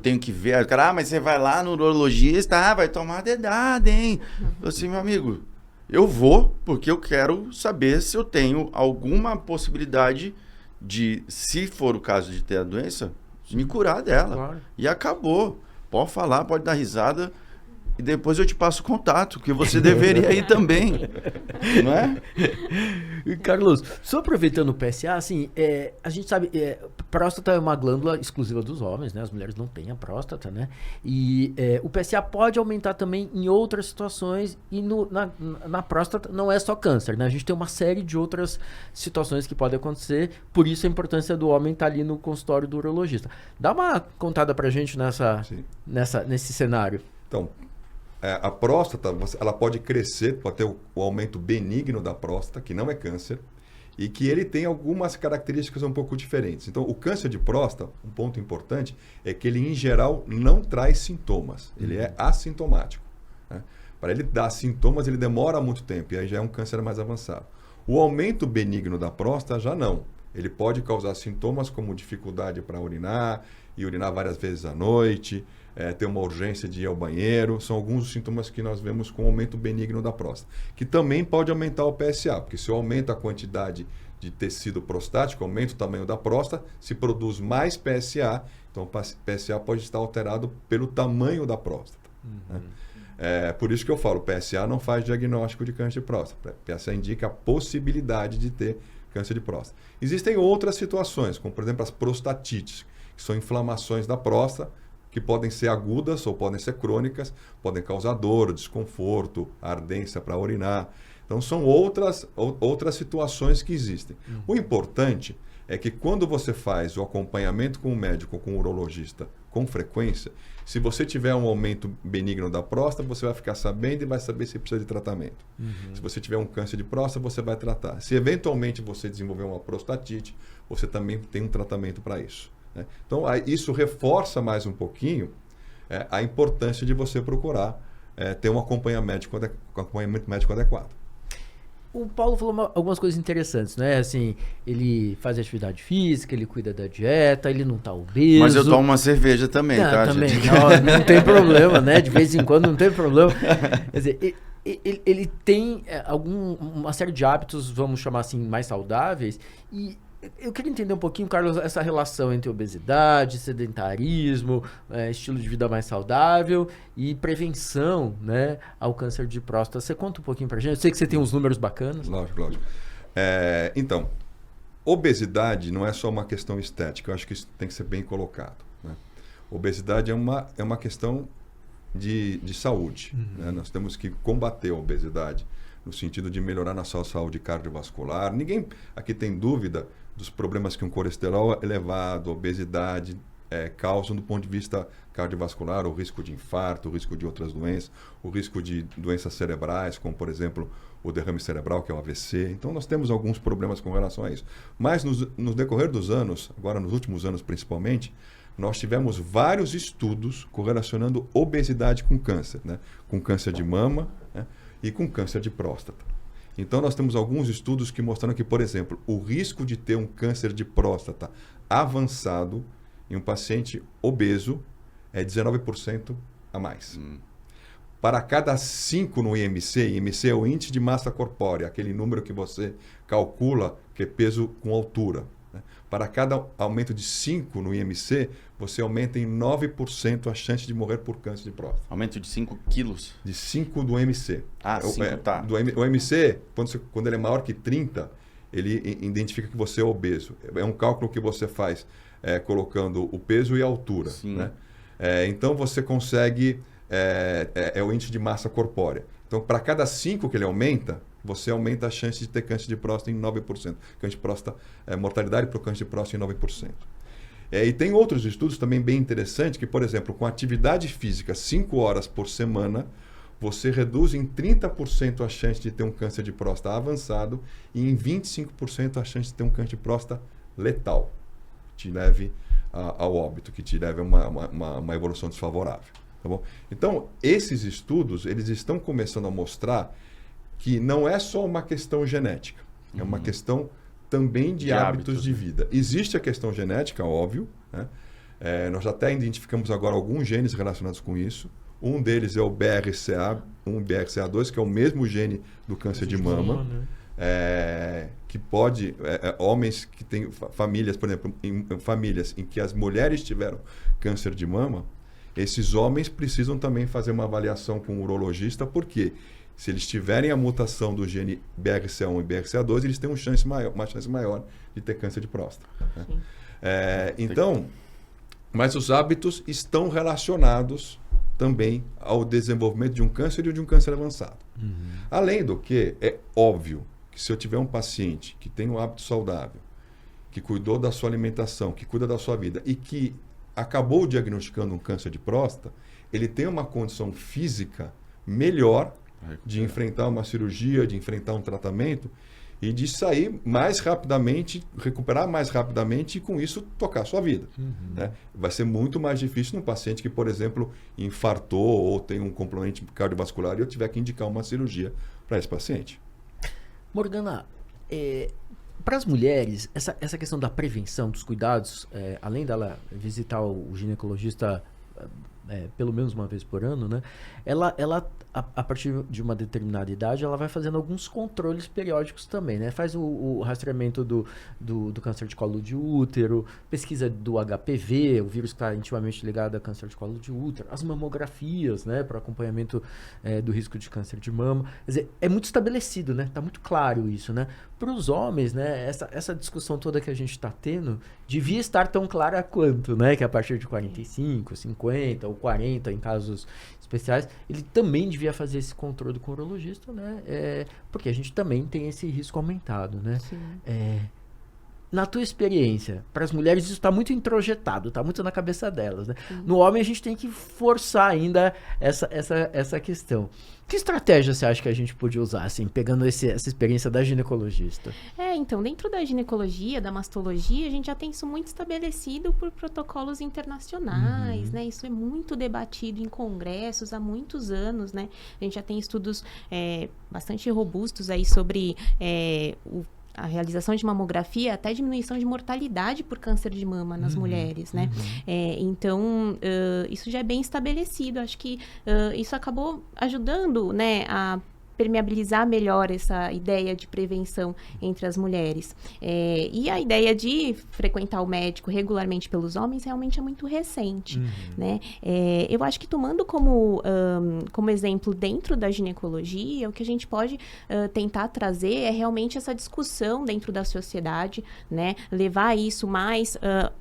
tenho que ver. O cara, mas você vai lá no urologista, vai tomar dedada, hein? Eu assim, meu amigo, eu vou porque eu quero saber se eu tenho alguma possibilidade de, se for o caso de ter a doença, me curar dela. Claro. E acabou. Pode falar, pode dar risada. E depois eu te passo o contato, que você deveria ir também. Não é? Carlos, só aproveitando o PSA, assim, a gente sabe, próstata é uma glândula exclusiva dos homens, né? As mulheres não têm a próstata, né? E o PSA pode aumentar também em outras situações e na próstata não é só câncer, né? A gente tem uma série de outras situações que podem acontecer, por isso a importância do homem estar ali no consultório do urologista. Dá uma contada pra gente nesse cenário. Então, a próstata, ela pode crescer, pode ter o aumento benigno da próstata, que não é câncer, e que ele tem algumas características um pouco diferentes. Então, o câncer de próstata, um ponto importante, é que ele, em geral, não traz sintomas. Ele é assintomático. Né? Para ele dar sintomas, ele demora muito tempo, e aí já é um câncer mais avançado. O aumento benigno da próstata, já não. Ele pode causar sintomas como dificuldade para urinar, e urinar várias vezes à noite, ter uma urgência de ir ao banheiro, são alguns dos sintomas que nós vemos com o aumento benigno da próstata, que também pode aumentar o PSA, porque se eu aumento a quantidade de tecido prostático, aumenta o tamanho da próstata, se produz mais PSA, então o PSA pode estar alterado pelo tamanho da próstata. Né? Por isso que eu falo, o PSA não faz diagnóstico de câncer de próstata, o PSA indica a possibilidade de ter câncer de próstata. Existem outras situações, como por exemplo as prostatites, que são inflamações da próstata, que podem ser agudas ou podem ser crônicas, podem causar dor, desconforto, ardência para urinar. Então, são outras situações que existem. O importante é que quando você faz o acompanhamento com o médico ou com o urologista com frequência, se você tiver um aumento benigno da próstata, você vai ficar sabendo e vai saber se precisa de tratamento. Se você tiver um câncer de próstata, você vai tratar. Se eventualmente você desenvolver uma prostatite, você também tem um tratamento para isso. Né? Então, isso reforça mais um pouquinho a importância de você procurar ter um acompanhamento médico adequado. O Paulo falou algumas coisas interessantes, né? Assim, ele faz atividade física, ele cuida da dieta, ele não tá obeso. Mas eu tomo uma cerveja também, tá? Também, não tem problema, né? De vez em quando não tem problema. Quer dizer, ele tem uma série de hábitos, vamos chamar assim, mais saudáveis. E eu queria entender um pouquinho, Carlos, essa relação entre obesidade, sedentarismo, estilo de vida mais saudável e prevenção, né, ao câncer de próstata. Você conta um pouquinho pra gente? Eu sei que você tem uns números bacanas. Lógico. Então, obesidade não é só uma questão estética. Eu acho que isso tem que ser bem colocado, né? Obesidade é uma questão de saúde, né? Nós temos que combater a obesidade no sentido de melhorar nossa saúde cardiovascular. Ninguém aqui tem dúvida dos problemas que um colesterol elevado, obesidade causam do ponto de vista cardiovascular, o risco de infarto, o risco de outras doenças, o risco de doenças cerebrais, como por exemplo o derrame cerebral, que é o AVC. Então nós temos alguns problemas com relação a isso. Mas no decorrer dos anos, agora nos últimos anos principalmente, nós tivemos vários estudos correlacionando obesidade com câncer, né? Com câncer de mama, né? E com câncer de próstata. Então nós temos alguns estudos que mostram que, por exemplo, o risco de ter um câncer de próstata avançado em um paciente obeso é 19% a mais. Para cada 5 no IMC é o índice de massa corpórea, aquele número que você calcula que é peso com altura, né? Para cada aumento de 5 no IMC, você aumenta em 9% a chance de morrer por câncer de próstata. Aumento de 5 quilos? De 5 do IMC. Ah, 5, tá. O IMC, quando ele é maior que 30, ele identifica que você é obeso. É um cálculo que você faz colocando o peso e a altura. Sim. Né? Então, você consegue... É o índice de massa corpórea. Então, para cada 5 que ele aumenta, você aumenta a chance de ter câncer de próstata em 9%. Câncer de próstata, mortalidade para o câncer de próstata em 9%. E tem outros estudos também bem interessantes que, por exemplo, com atividade física 5 horas por semana, você reduz em 30% a chance de ter um câncer de próstata avançado e em 25% a chance de ter um câncer de próstata letal, que te leve ao óbito, que te leve a uma evolução desfavorável. Tá bom? Então, esses estudos, eles estão começando a mostrar que não é só uma questão genética, é uma questão também de hábitos de vida. Existe a questão genética, óbvio, né? Nós até identificamos agora alguns genes relacionados com isso. Um deles é o BRCA2, que é o mesmo gene do câncer de mama, né? Que pode... homens que têm famílias, por exemplo, em famílias em que as mulheres tiveram câncer de mama, esses homens precisam também fazer uma avaliação com o urologista, porque se eles tiverem a mutação do gene BRCA1 e BRCA2, eles têm uma chance maior de ter câncer de próstata. Né? Então, mas os hábitos estão relacionados também ao desenvolvimento de um câncer e de um câncer avançado. Além do que, é óbvio que se eu tiver um paciente que tem um hábito saudável, que cuidou da sua alimentação, que cuida da sua vida e que acabou diagnosticando um câncer de próstata, ele tem uma condição física melhor de enfrentar uma cirurgia, de enfrentar um tratamento e de sair mais rapidamente, recuperar mais rapidamente e com isso tocar a sua vida. Né? Vai ser muito mais difícil num paciente que, por exemplo, infartou ou tem um comprometimento cardiovascular e eu tiver que indicar uma cirurgia para esse paciente. Morgana, para as mulheres, essa questão da prevenção, dos cuidados, além dela visitar o ginecologista pelo menos uma vez por ano, né? Ela a partir de uma determinada idade, ela vai fazendo alguns controles periódicos também, né? Faz o rastreamento do câncer de colo de útero, pesquisa do HPV, o vírus que está intimamente ligado a câncer de colo de útero, as mamografias, né? Para acompanhamento do risco de câncer de mama. Quer dizer, é muito estabelecido, né? Está muito claro isso, né? Para os homens, né? Essa discussão toda que a gente está tendo devia estar tão clara quanto, né? Que a partir de 45, 50 ou 40 em casos especiais, ele também devia fazer esse controle com o urologista, né? Porque a gente também tem esse risco aumentado, né? Na tua experiência, para as mulheres isso está muito introjetado, está muito na cabeça delas, né? No homem a gente tem que forçar ainda essa questão. Que estratégia você acha que a gente podia usar, assim, pegando essa experiência da ginecologista? Então, dentro da ginecologia, da mastologia, a gente já tem isso muito estabelecido por protocolos internacionais, né? Isso é muito debatido em congressos há muitos anos, né? A gente já tem estudos bastante robustos aí sobre a realização de mamografia, até diminuição de mortalidade por câncer de mama nas mulheres, né? Então, isso já é bem estabelecido. Acho que isso acabou ajudando, né, a permeabilizar melhor essa ideia de prevenção entre as mulheres. E a ideia de frequentar o médico regularmente pelos homens realmente é muito recente, né? Eu acho que tomando como exemplo dentro da ginecologia, o que a gente pode tentar trazer é realmente essa discussão dentro da sociedade, né? Levar isso mais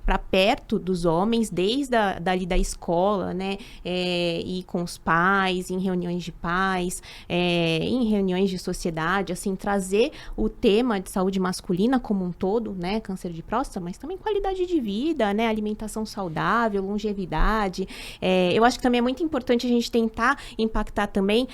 para perto dos homens, desde dali da escola, né? E com os pais, em reuniões de pais, em reuniões de sociedade, assim, trazer o tema de saúde masculina como um todo, né? Câncer de próstata, mas também qualidade de vida, né? Alimentação saudável, longevidade. Eu acho que também é muito importante a gente tentar impactar também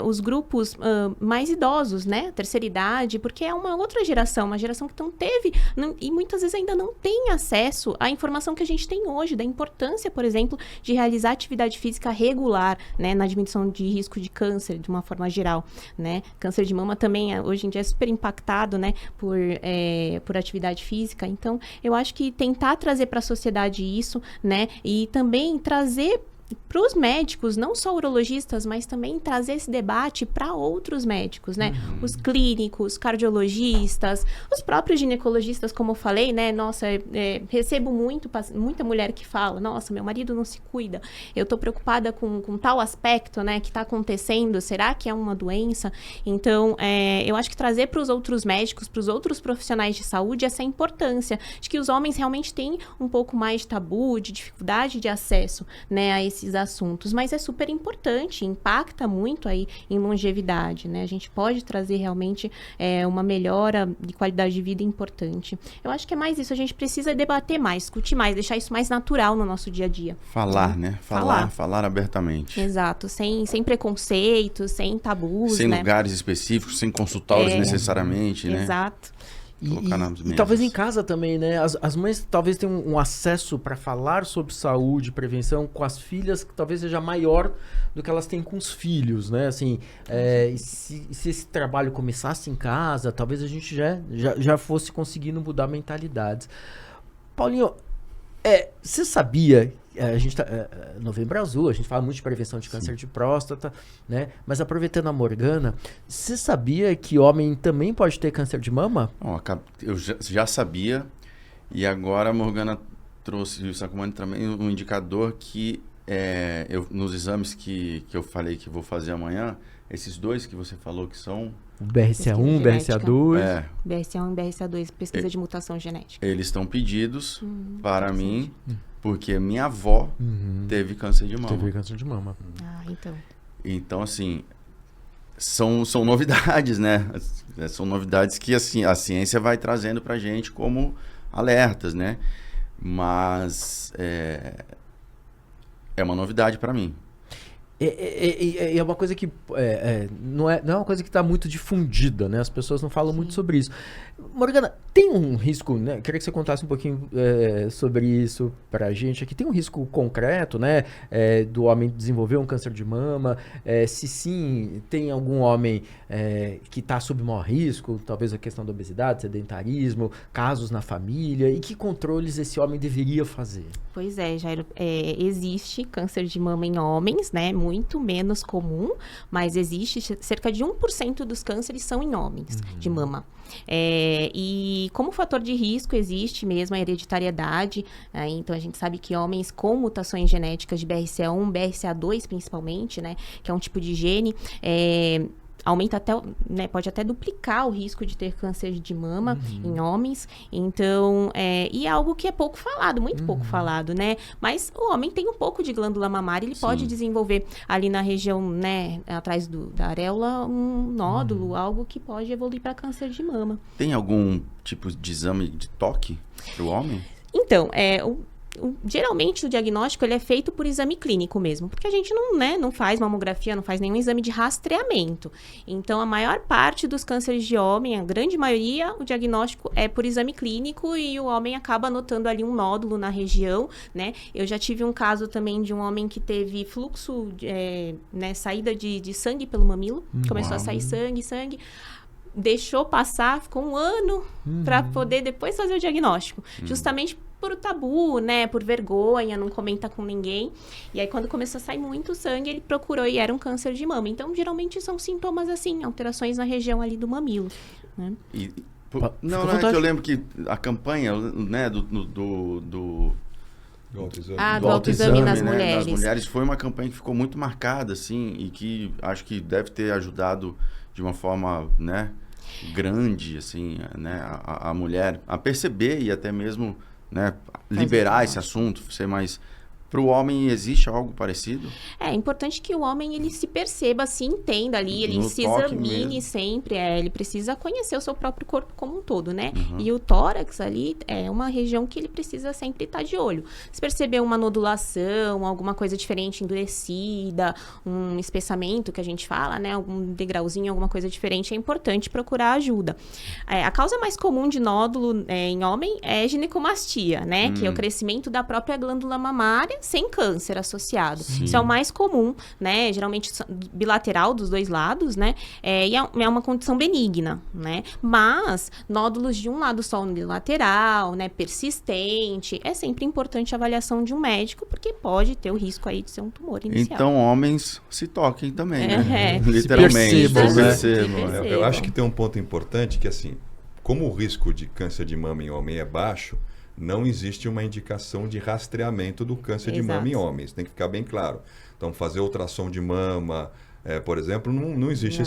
os grupos mais idosos, né? Terceira idade, porque é uma outra geração, uma geração que não teve e muitas vezes ainda não tem acesso à informação que a gente tem hoje, da importância, por exemplo, de realizar atividade física regular, né? Na diminuição de risco de câncer, de uma forma geral, né? Câncer de mama também, hoje em dia, é super impactado, né? Por atividade física. Então, eu acho que tentar trazer para a sociedade isso, né? E também trazer para os médicos, não só urologistas, mas também trazer esse debate para outros médicos, né? Os clínicos, cardiologistas, os próprios ginecologistas, como eu falei, né? Nossa, recebo muita mulher que fala, nossa, meu marido não se cuida, eu tô preocupada com tal aspecto, né? Que tá acontecendo, será que é uma doença? Então, eu acho que trazer para os outros médicos, para os outros profissionais de saúde, essa importância de que os homens realmente têm um pouco mais de tabu, de dificuldade de acesso, né? A esses assuntos, mas é super importante, impacta muito aí em longevidade, né? A gente pode trazer realmente uma melhora de qualidade de vida importante. Eu acho que é mais isso, a gente precisa debater mais, discutir mais, deixar isso mais natural no nosso dia a dia. Falar, né? Falar abertamente. Exato, sem preconceito, sem tabus, sem né? lugares específicos, sem consultórios necessariamente, né? Exato. E talvez em casa também, né? As mães talvez tenham um acesso para falar sobre saúde, prevenção com as filhas que talvez seja maior do que elas têm com os filhos, né? Assim, se esse trabalho começasse em casa, talvez a gente já fosse conseguindo mudar mentalidades. Paulinho, você sabia... a gente tá Novembro Azul, a gente fala muito de prevenção de câncer de próstata, né? Mas aproveitando a Morgana, você sabia que homem também pode ter câncer de mama? Eu já sabia, e agora a Morgana trouxe, o Sacomani também, um indicador que nos exames que eu falei que vou fazer amanhã, esses dois que você falou que são... O BRCA1, BRCA2... BRCA1 e BRCA2, pesquisa de mutação genética. Eles estão pedidos para mim... Porque minha avó teve câncer de mama. Então. Então, assim, são novidades, né? São novidades que assim, a ciência vai trazendo pra gente como alertas, né? Mas é uma novidade para mim. É uma coisa que não é uma coisa que está muito difundida, né? As pessoas não falam muito sobre isso. Morgana, tem um risco, né? Queria que você contasse um pouquinho sobre isso pra gente aqui. Tem um risco concreto, né? Do homem desenvolver um câncer de mama? Se sim, tem algum homem que está sob maior risco? Talvez a questão da obesidade, sedentarismo, casos na família. E que controles esse homem deveria fazer? Pois é, Jairo. Existe câncer de mama em homens, né? Muito menos comum, mas existe. Cerca de 1% dos cânceres são em homens de mama. E como fator de risco existe mesmo a hereditariedade, então a gente sabe que homens com mutações genéticas de BRCA1, BRCA2 principalmente, né, que é um tipo de gene, aumenta até, né, pode até duplicar o risco de ter câncer de mama em homens. Então, e é algo que é pouco falado, muito pouco falado, né? Mas o homem tem um pouco de glândula mamária, ele pode desenvolver ali na região, né, atrás da areola, um nódulo, algo que pode evoluir para câncer de mama. Tem algum tipo de exame de toque para o homem? Então, geralmente o diagnóstico ele é feito por exame clínico mesmo, porque a gente não faz mamografia, não faz nenhum exame de rastreamento. Então, a maior parte dos cânceres de homem, a grande maioria, o diagnóstico é por exame clínico e o homem acaba notando ali um nódulo na região, né? Eu já tive um caso também de um homem que teve fluxo, saída de sangue pelo mamilo, começou a sair sangue. deixou passar, ficou um ano para poder depois fazer o diagnóstico. Justamente por tabu, né? Por vergonha, não comenta com ninguém. E aí, quando começou a sair muito sangue, ele procurou e era um câncer de mama. Então, geralmente são sintomas assim, alterações na região ali do mamilo, né? Não é que eu lembro que a campanha, né, do autoexame nas né, mulheres. nas mulheres foi uma campanha que ficou muito marcada, assim, e que acho que deve ter ajudado de uma forma, né, grande, assim, né, a mulher a perceber e até mesmo, né, liberar esse assunto, ser mais... Para o homem, existe algo parecido? É importante que o homem, ele se perceba, se entenda ali, ele se examine sempre, ele precisa conhecer o seu próprio corpo como um todo, né? E o tórax ali é uma região que ele precisa sempre estar de olho. Se perceber uma nodulação, alguma coisa diferente, endurecida, um espessamento que a gente fala, né? Algum degrauzinho, alguma coisa diferente, é importante procurar ajuda. A causa mais comum de nódulo em homem é ginecomastia, né? Que é o crescimento da própria glândula mamária sem câncer associado. Sim. Isso é o mais comum, né? Geralmente bilateral dos dois lados, né? E é uma condição benigna, né? Mas nódulos de um lado só unilateral, né? Persistente, é sempre importante a avaliação de um médico, porque pode ter o risco aí de ser um tumor inicial. Então, homens se toquem também, né? Se Literalmente. percebam, né? Eu acho que tem um ponto importante que, assim, como o risco de câncer de mama em homem é baixo, não existe uma indicação de rastreamento do câncer de mama em homens. Tem que ficar bem claro. Então, fazer ultrassom de mama, por exemplo, não existe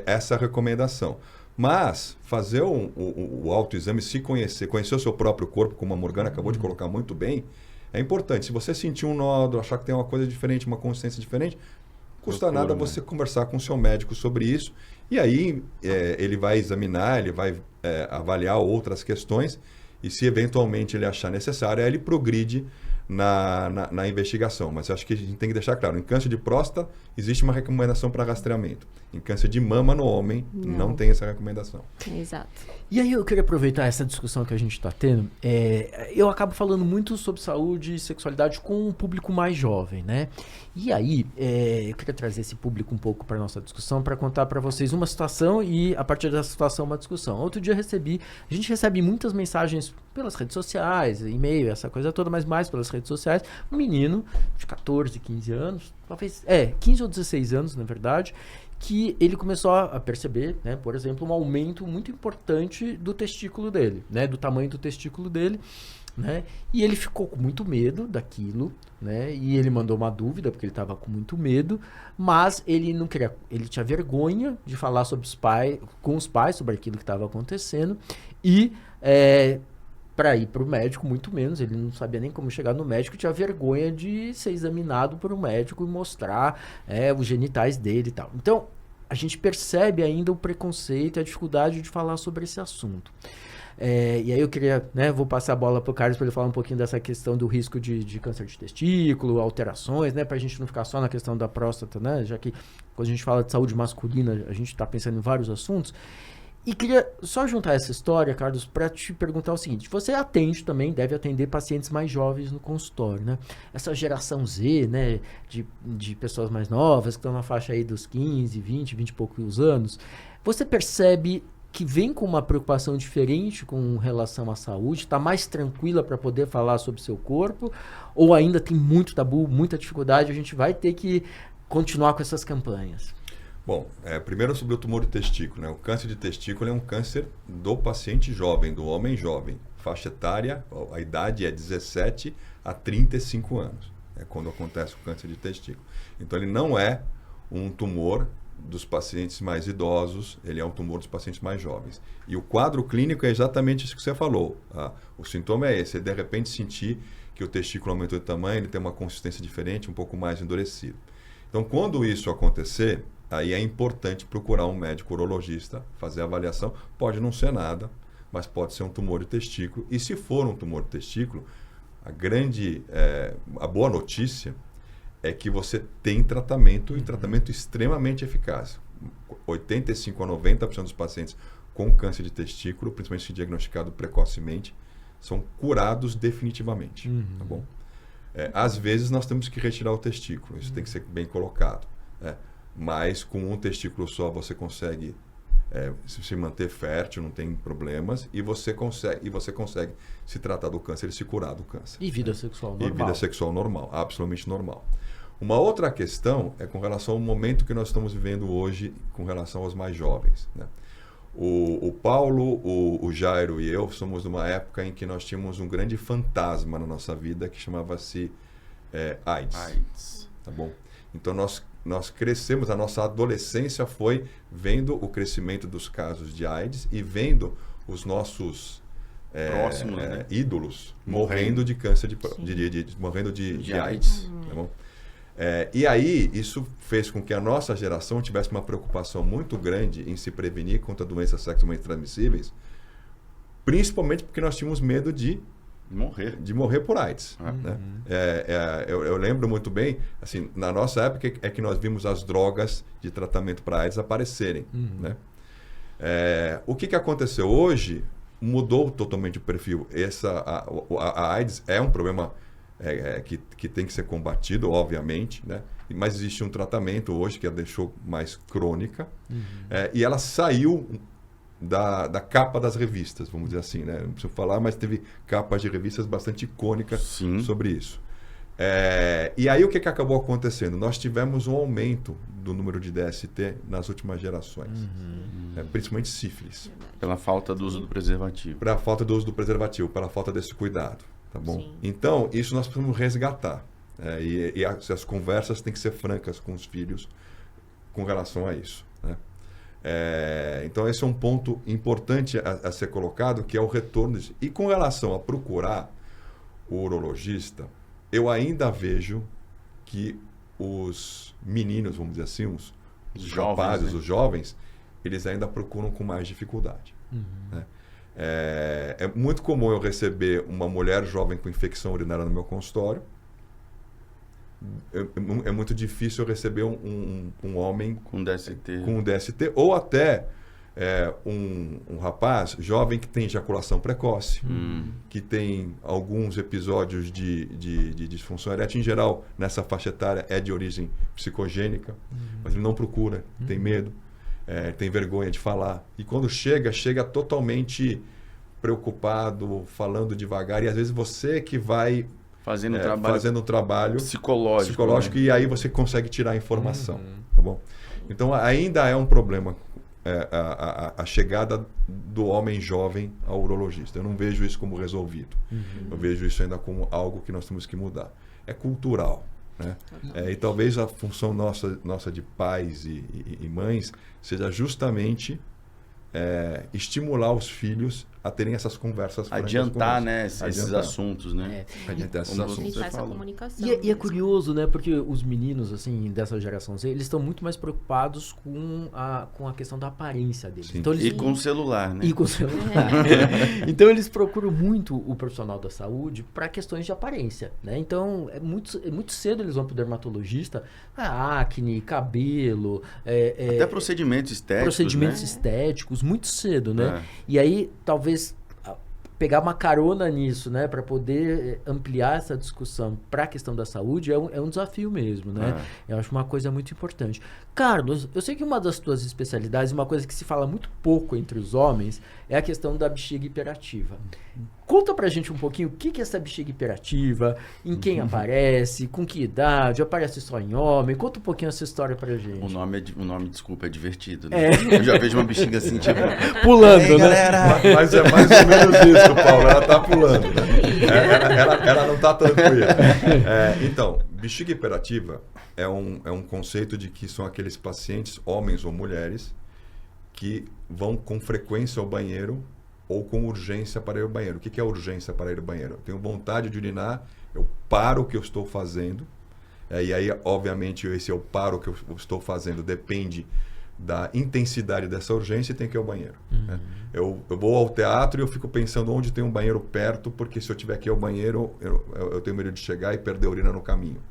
essa recomendação. Mas fazer o autoexame, se conhecer o seu próprio corpo, como a Morgana acabou de colocar muito bem, é importante. Se você sentir um nódulo, achar que tem uma coisa diferente, uma consistência diferente, custa nada você conversar com o seu médico sobre isso. E aí ele vai examinar, ele vai avaliar outras questões. E se eventualmente ele achar necessário, aí ele progride na investigação. Mas acho que a gente tem que deixar claro, em câncer de próstata existe uma recomendação para rastreamento. Em câncer de mama no homem não tem essa recomendação. Exato. E aí eu queria aproveitar essa discussão que a gente está tendo. Eu acabo falando muito sobre saúde e sexualidade com um público mais jovem, né? E aí eu queria trazer esse público um pouco para nossa discussão, para contar para vocês uma situação e a partir dessa situação uma discussão. Outro dia a gente recebe muitas mensagens pelas redes sociais, e-mail, essa coisa toda, mas mais pelas redes sociais. Um menino de 14, 15 anos, talvez 15 ou 16 anos, na verdade, que ele começou a perceber, né, por exemplo, um aumento muito importante do testículo dele, né, do tamanho do testículo dele, né, e ele ficou com muito medo daquilo, né, e ele mandou uma dúvida, porque ele estava com muito medo, mas ele não queria, ele tinha vergonha de falar com os pais sobre aquilo que estava acontecendo, e para ir para o médico, muito menos, ele não sabia nem como chegar no médico, tinha vergonha de ser examinado por um médico e mostrar os genitais dele e tal. Então, a gente percebe ainda o preconceito e a dificuldade de falar sobre esse assunto. E aí eu queria, vou passar a bola para o Carlos para ele falar um pouquinho dessa questão do risco de câncer de testículo, alterações, né, para a gente não ficar só na questão da próstata, né, já que quando a gente fala de saúde masculina, a gente está pensando em vários assuntos. E queria só juntar essa história, Carlos, para te perguntar o seguinte. Você deve atender pacientes mais jovens no consultório, né? Essa geração Z, né, de pessoas mais novas, que estão na faixa aí dos 15, 20 e poucos anos. Você percebe que vem com uma preocupação diferente com relação à saúde? Está mais tranquila para poder falar sobre seu corpo? Ou ainda tem muito tabu, muita dificuldade? A gente vai ter que continuar com essas campanhas? Bom, primeiro sobre o tumor de testículo, né? O câncer de testículo é um câncer do paciente jovem, do homem jovem. Faixa etária, a idade é 17 a 35 anos, quando acontece o câncer de testículo. Então, ele não é um tumor dos pacientes mais idosos, ele é um tumor dos pacientes mais jovens. E o quadro clínico é exatamente isso que você falou. O sintoma é esse, de repente sentir que o testículo aumentou de tamanho, ele tem uma consistência diferente, um pouco mais endurecido. Então, quando isso acontecer, aí é importante procurar um médico urologista, fazer a avaliação. Pode não ser nada, mas pode ser um tumor de testículo. E se for um tumor de testículo, a boa notícia é que você tem tratamento e tratamento extremamente eficaz. 85 a 90% dos pacientes com câncer de testículo, principalmente se diagnosticado precocemente, são curados definitivamente. Tá bom? Às vezes nós temos que retirar o testículo, isso tem que ser bem colocado. Mas com um testículo só você consegue se manter fértil, não tem problemas, e você consegue se tratar do câncer e se curar do câncer. E vida sexual normal. E vida sexual normal, absolutamente normal. Uma outra questão é com relação ao momento que nós estamos vivendo hoje com relação aos mais jovens, né? O Paulo, o Jairo e eu somos numa época em que nós tínhamos um grande fantasma na nossa vida que chamava-se AIDS. Tá bom? Então nós crescemos, a nossa adolescência foi vendo o crescimento dos casos de AIDS e vendo os nossos próximos, né? ídolos morrendo de câncer, morrendo de AIDS. Tá bom? E aí, isso fez com que a nossa geração tivesse uma preocupação muito grande em se prevenir contra doenças sexualmente transmissíveis, principalmente porque nós tínhamos medo de morrer por AIDS. Né? Eu lembro muito bem, assim, na nossa época é que nós vimos as drogas de tratamento para AIDS aparecerem. Né? O que aconteceu hoje mudou totalmente o perfil. A AIDS é um problema que tem que ser combatido, obviamente, né? Mas existe um tratamento hoje que a deixou mais crônica, e ela saiu da capa das revistas, vamos dizer assim, né? Não preciso falar, mas teve capas de revistas bastante icônicas sobre isso. E aí o que acabou acontecendo? Nós tivemos um aumento do número de DST nas últimas gerações, principalmente sífilis. Pela falta do uso do preservativo. Pela falta do uso do preservativo, pela falta desse cuidado. Tá bom? Então, isso nós precisamos resgatar. E as conversas têm que ser francas com os filhos com relação a isso. Né? Então, esse é um ponto importante a ser colocado, que é o retorno disso. E com relação a procurar o urologista, eu ainda vejo que os meninos, vamos dizer assim, os rapazes, os jovens, eles ainda procuram com mais dificuldade. Né? É muito comum eu receber uma mulher jovem com infecção urinária no meu consultório. É muito difícil eu receber um homem com DST ou até um rapaz jovem que tem ejaculação precoce, que tem alguns episódios de disfunção erétil. Em geral, nessa faixa etária é de origem psicogênica, mas ele não procura, tem medo. Tem vergonha de falar. E quando chega totalmente preocupado, falando devagar. E às vezes você que vai fazendo um trabalho psicológico, né? E aí você consegue tirar a informação. Tá bom? Então ainda é um problema a chegada do homem jovem ao urologista. Eu não vejo isso como resolvido. Eu vejo isso ainda como algo que nós temos que mudar. É cultural. Né? E talvez a função nossa de pais e mães seja justamente estimular os filhos a terem essas conversas. Adiantar, né, esses assuntos, né? Adiantar esses assuntos. Essa comunicação. E é curioso, né? Porque os meninos, assim, dessa geração Z, eles estão muito mais preocupados com a questão da aparência deles. Sim. Então, E com o celular, né? E com o celular. Então, eles procuram muito o profissional da saúde para questões de aparência, né? Então, é muito cedo eles vão para o dermatologista, acne, cabelo... Até procedimentos estéticos, muito cedo, né? E aí, talvez pegar uma carona nisso, né, para poder ampliar essa discussão para a questão da saúde é um desafio mesmo, né? Eu acho uma coisa muito importante. Carlos, eu sei que uma das tuas especialidades, uma coisa que se fala muito pouco entre os homens, é a questão da bexiga hiperativa. Conta pra gente um pouquinho o que é essa bexiga hiperativa, em quem aparece, com que idade, aparece só em homem. Conta um pouquinho essa história pra gente. O nome, desculpa, é divertido, né? Eu já vejo uma bexiga assim, tipo... Pulando, né? Galera! Mas é mais ou menos isso, Paulo. Ela tá pulando. Né? Ela não tá tranquila. Então, bexiga hiperativa é um conceito de que são aqueles pacientes, homens ou mulheres, que vão com frequência ao banheiro ou com urgência para ir ao banheiro. O que é urgência para ir ao banheiro? Eu tenho vontade de urinar, eu paro o que eu estou fazendo, e aí, obviamente, esse eu paro o que eu estou fazendo depende da intensidade dessa urgência e tem que ir ao banheiro. Né? Eu vou ao teatro e eu fico pensando onde tem um banheiro perto, porque se eu tiver que ir ao banheiro, eu tenho medo de chegar e perder a urina no caminho.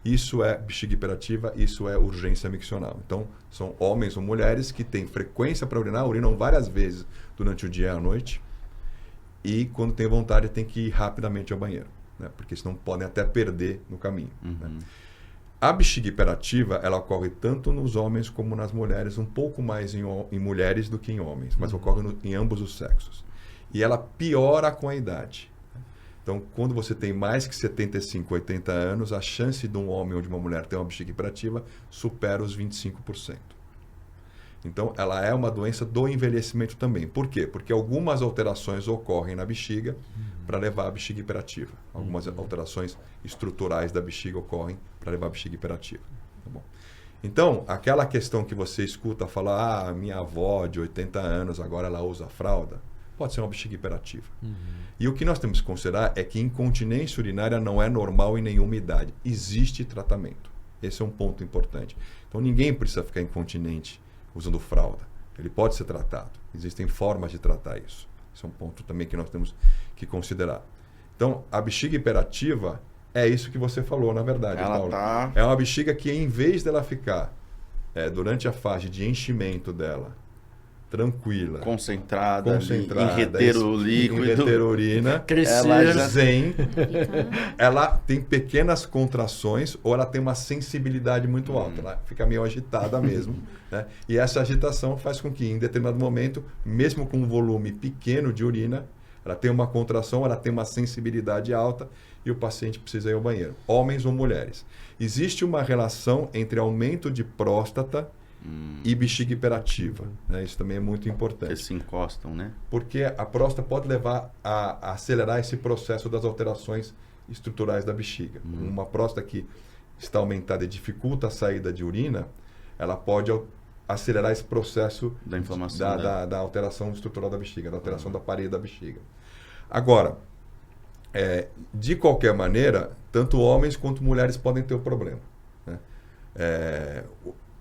Isso é bexiga hiperativa, isso é urgência miccional. Então, são homens ou mulheres que têm frequência para urinar, urinam várias vezes durante o dia e a noite, e quando tem vontade tem que ir rapidamente ao banheiro, né? Porque senão podem até perder no caminho. Né? A bexiga hiperativa, ela ocorre tanto nos homens como nas mulheres, um pouco mais em mulheres do que em homens, mas ocorre em ambos os sexos. E ela piora com a idade. Então, quando você tem mais que 75, 80 anos, a chance de um homem ou de uma mulher ter uma bexiga hiperativa supera os 25%. Então, ela é uma doença do envelhecimento também. Por quê? Porque algumas alterações ocorrem na bexiga para levar à bexiga hiperativa. Algumas alterações estruturais da bexiga ocorrem para levar à bexiga hiperativa. Tá bom? Então, aquela questão que você escuta falar, minha avó de 80 anos, agora ela usa fralda, pode ser uma bexiga hiperativa. E o que nós temos que considerar é que incontinência urinária não é normal em nenhuma idade. Existe tratamento. Esse é um ponto importante. Então, ninguém precisa ficar incontinente usando fralda. Ele pode ser tratado. Existem formas de tratar isso. Esse é um ponto também que nós temos que considerar. Então, a bexiga hiperativa é isso que você falou, na verdade, Paulo. É uma bexiga que, em vez dela ficar durante a fase de enchimento dela, tranquila, concentrada em reter o líquido, em reter a urina, ela tem pequenas contrações ou ela tem uma sensibilidade muito alta, ela fica meio agitada mesmo, né? E essa agitação faz com que em determinado momento, mesmo com um volume pequeno de urina, ela tem uma contração, ela tem uma sensibilidade alta e o paciente precisa ir ao banheiro, homens ou mulheres. Existe uma relação entre aumento de próstata e bexiga hiperativa, né? Isso também é muito importante. Eles se encostam, né? Porque a próstata pode levar a acelerar esse processo das alterações estruturais da bexiga. Uma próstata que está aumentada e dificulta a saída de urina, ela pode acelerar esse processo da inflamação, da alteração estrutural da bexiga, da alteração da parede da bexiga. Agora, de qualquer maneira, tanto homens quanto mulheres podem ter o problema, né?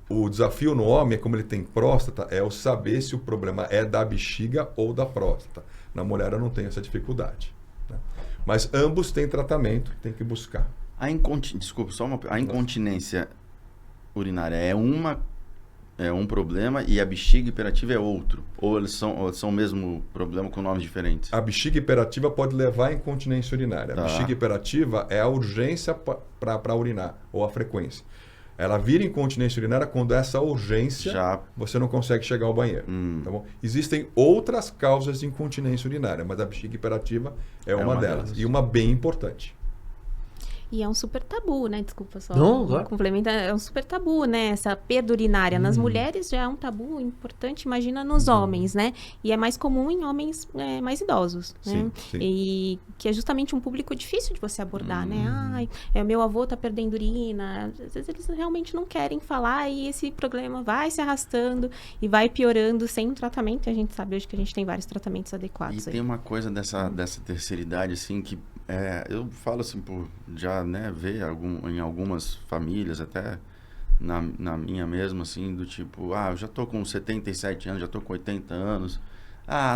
O desafio no homem, como ele tem próstata, é o saber se o problema é da bexiga ou da próstata. Na mulher eu não tenho essa dificuldade, né? Mas ambos têm tratamento, tem que buscar. A incontinência urinária é um problema e a bexiga hiperativa é outro? Ou eles são o mesmo problema com nomes diferentes? A bexiga hiperativa pode levar à incontinência urinária. A bexiga hiperativa é a urgência para urinar, ou a frequência. Ela vira incontinência urinária quando essa urgência você não consegue chegar ao banheiro. Tá bom? Existem outras causas de incontinência urinária, mas a bexiga hiperativa é uma delas. E uma bem importante. E é um super tabu, né? Desculpa só complementar. É um super tabu, né? Essa perda urinária. Nas mulheres já é um tabu importante, imagina nos homens, né? E é mais comum em homens mais idosos, né? Sim. E que é justamente um público difícil de você abordar, né? Ai, meu avô tá perdendo urina. Às vezes eles realmente não querem falar e esse problema vai se arrastando e vai piorando sem um tratamento. E a gente sabe hoje que a gente tem vários tratamentos adequados. E tem uma coisa dessa terceira idade, assim, que eu falo assim, por já, né, ver em algumas famílias, até na minha mesmo, assim, do tipo, eu já tô com 77 anos, já tô com 80 anos,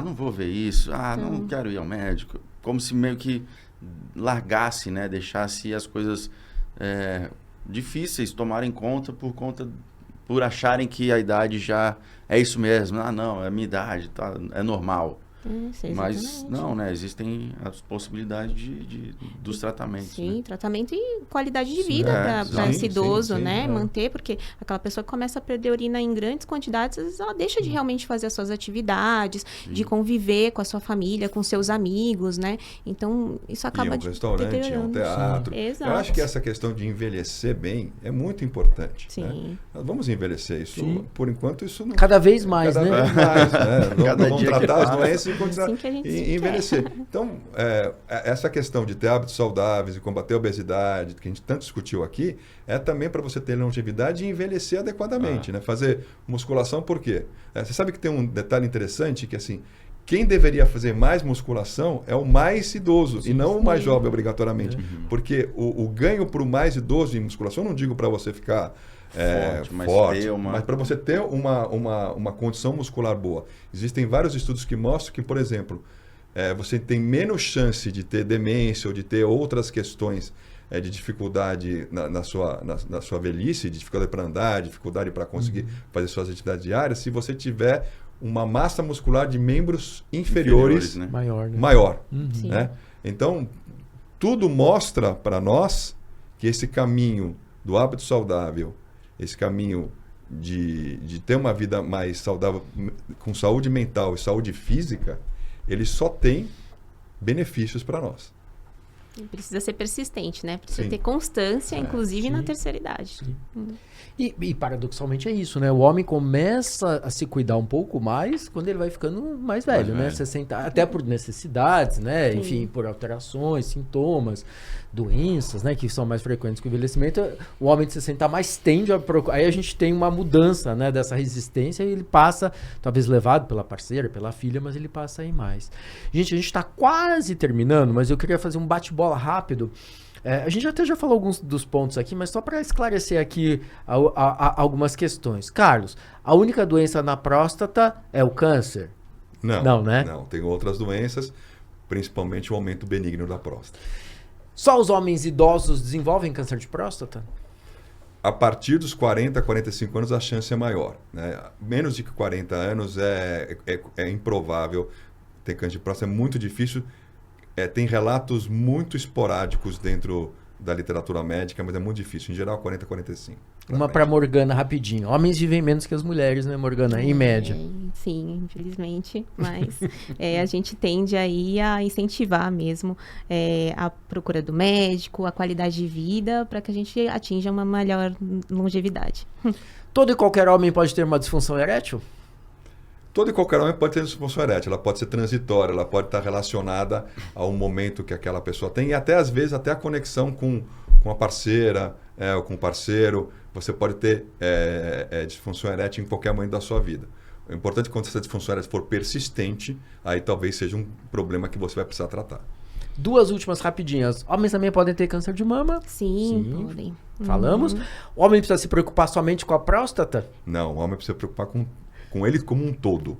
não vou ver isso, não quero ir ao médico. Como se meio que largasse, né, deixasse as coisas difíceis tomarem conta por acharem que a idade já é isso mesmo. Não, é a minha idade, tá, é normal. Mas não, né? Existem as possibilidades dos tratamentos. Sim, né? Tratamento e qualidade de vida para esse idoso, né? Manter, porque aquela pessoa que começa a perder urina em grandes quantidades, às vezes ela deixa de realmente fazer as suas atividades, de conviver com a sua família, com seus amigos, né? Então, isso acaba de restaurante, um teatro. Exato. Eu acho que essa questão de envelhecer bem é muito importante. Sim. Né? Nós vamos envelhecer. Isso, por enquanto, isso não... Cada vez mais, né? Cada vez mais, né? Vamos tratar as doenças e envelhecer. Então, essa questão de ter hábitos saudáveis e combater a obesidade, que a gente tanto discutiu aqui, é também para você ter longevidade e envelhecer adequadamente, né? Fazer musculação, por quê? Você sabe que tem um detalhe interessante, que assim, quem deveria fazer mais musculação é o mais idoso e não o mais jovem, obrigatoriamente. Porque o ganho para o mais idoso em musculação, eu não digo para você ficar... forte, mas para você ter uma condição muscular boa. Existem vários estudos que mostram que, por exemplo, você tem menos chance de ter demência ou de ter outras questões de dificuldade na sua velhice, de dificuldade para andar, dificuldade para conseguir fazer suas atividades diárias, se você tiver uma massa muscular de membros inferiores né? maior. Né? Então, tudo mostra para nós que esse caminho do hábito saudável, esse caminho de ter uma vida mais saudável, com saúde mental e saúde física, ele só tem benefícios para nós. Precisa ser persistente, né? Precisa Sim. ter constância, inclusive na Sim. terceira idade. Sim. E paradoxalmente é isso, né? O homem começa a se cuidar um pouco mais quando ele vai ficando mais velho, né? velho. 60, até por necessidades, né? Sim. Enfim, por alterações, sintomas, doenças, né? Que são mais frequentes que o envelhecimento. O homem de 60 mais tende a procurar. Aí a gente tem uma mudança, né? Dessa resistência e ele passa, talvez levado pela parceira, pela filha, mas ele passa aí mais. Gente, a gente tá quase terminando, mas eu queria fazer um bate-bola rápido. A gente até já falou alguns dos pontos aqui, mas só para esclarecer aqui algumas questões. Carlos, a única doença na próstata é o câncer? Não, Não, né? Não, tem outras doenças, principalmente o aumento benigno da próstata. Só os homens idosos desenvolvem câncer de próstata? A partir dos 40, 45 anos, a chance é maior, né? Menos de 40 anos é improvável ter câncer de próstata, é muito difícil. Tem relatos muito esporádicos dentro da literatura médica, mas é muito difícil. Em geral, 40, 45. Uma para Morgana, rapidinho. Homens vivem menos que as mulheres, né, Morgana? Em média. Sim, infelizmente. Mas a gente tende aí a incentivar mesmo a procura do médico, a qualidade de vida, para que a gente atinja uma melhor longevidade. Todo e qualquer homem pode ter uma disfunção erétil? Todo e qualquer homem pode ter disfunção erétil, ela pode ser transitória, ela pode estar relacionada ao momento que aquela pessoa tem e até às vezes até a conexão com a parceira ou com o parceiro. Você pode ter disfunção erétil em qualquer momento da sua vida. O importante é que quando essa disfunção erétil for persistente, aí talvez seja um problema que você vai precisar tratar. Duas últimas rapidinhas. Homens também podem ter câncer de mama? Sim. Podem. Falamos. O homem precisa se preocupar somente com a próstata? Não, o homem precisa se preocupar com ele como um todo.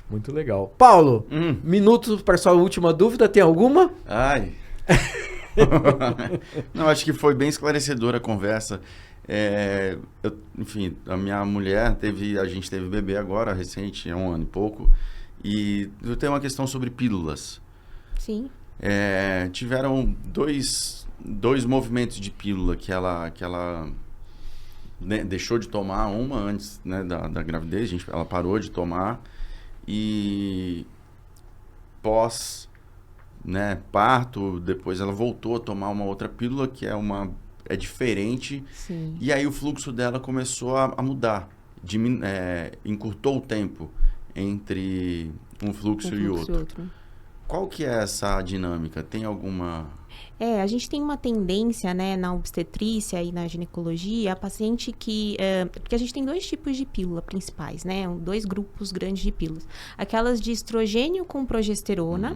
Muito legal. Paulo, minutos para sua última dúvida, tem alguma? Ai. Não, acho que foi bem esclarecedora a conversa. Enfim, a minha mulher a gente teve bebê agora, recente, há 1 ano e pouco, e eu tenho uma questão sobre pílulas. Sim. Tiveram dois movimentos de pílula que ela né, deixou de tomar uma antes, né, da gravidez, ela parou de tomar e pós, né, parto, depois ela voltou a tomar uma outra pílula que é diferente. Sim. E aí o fluxo dela começou a mudar, encurtou o tempo entre um fluxo e outro. Qual que é essa dinâmica? Tem alguma... A gente tem uma tendência, né, na obstetrícia e na ginecologia, a paciente que... porque a gente tem 2 tipos de pílula principais, né? 2 grupos grandes de pílulas. Aquelas de estrogênio com progesterona.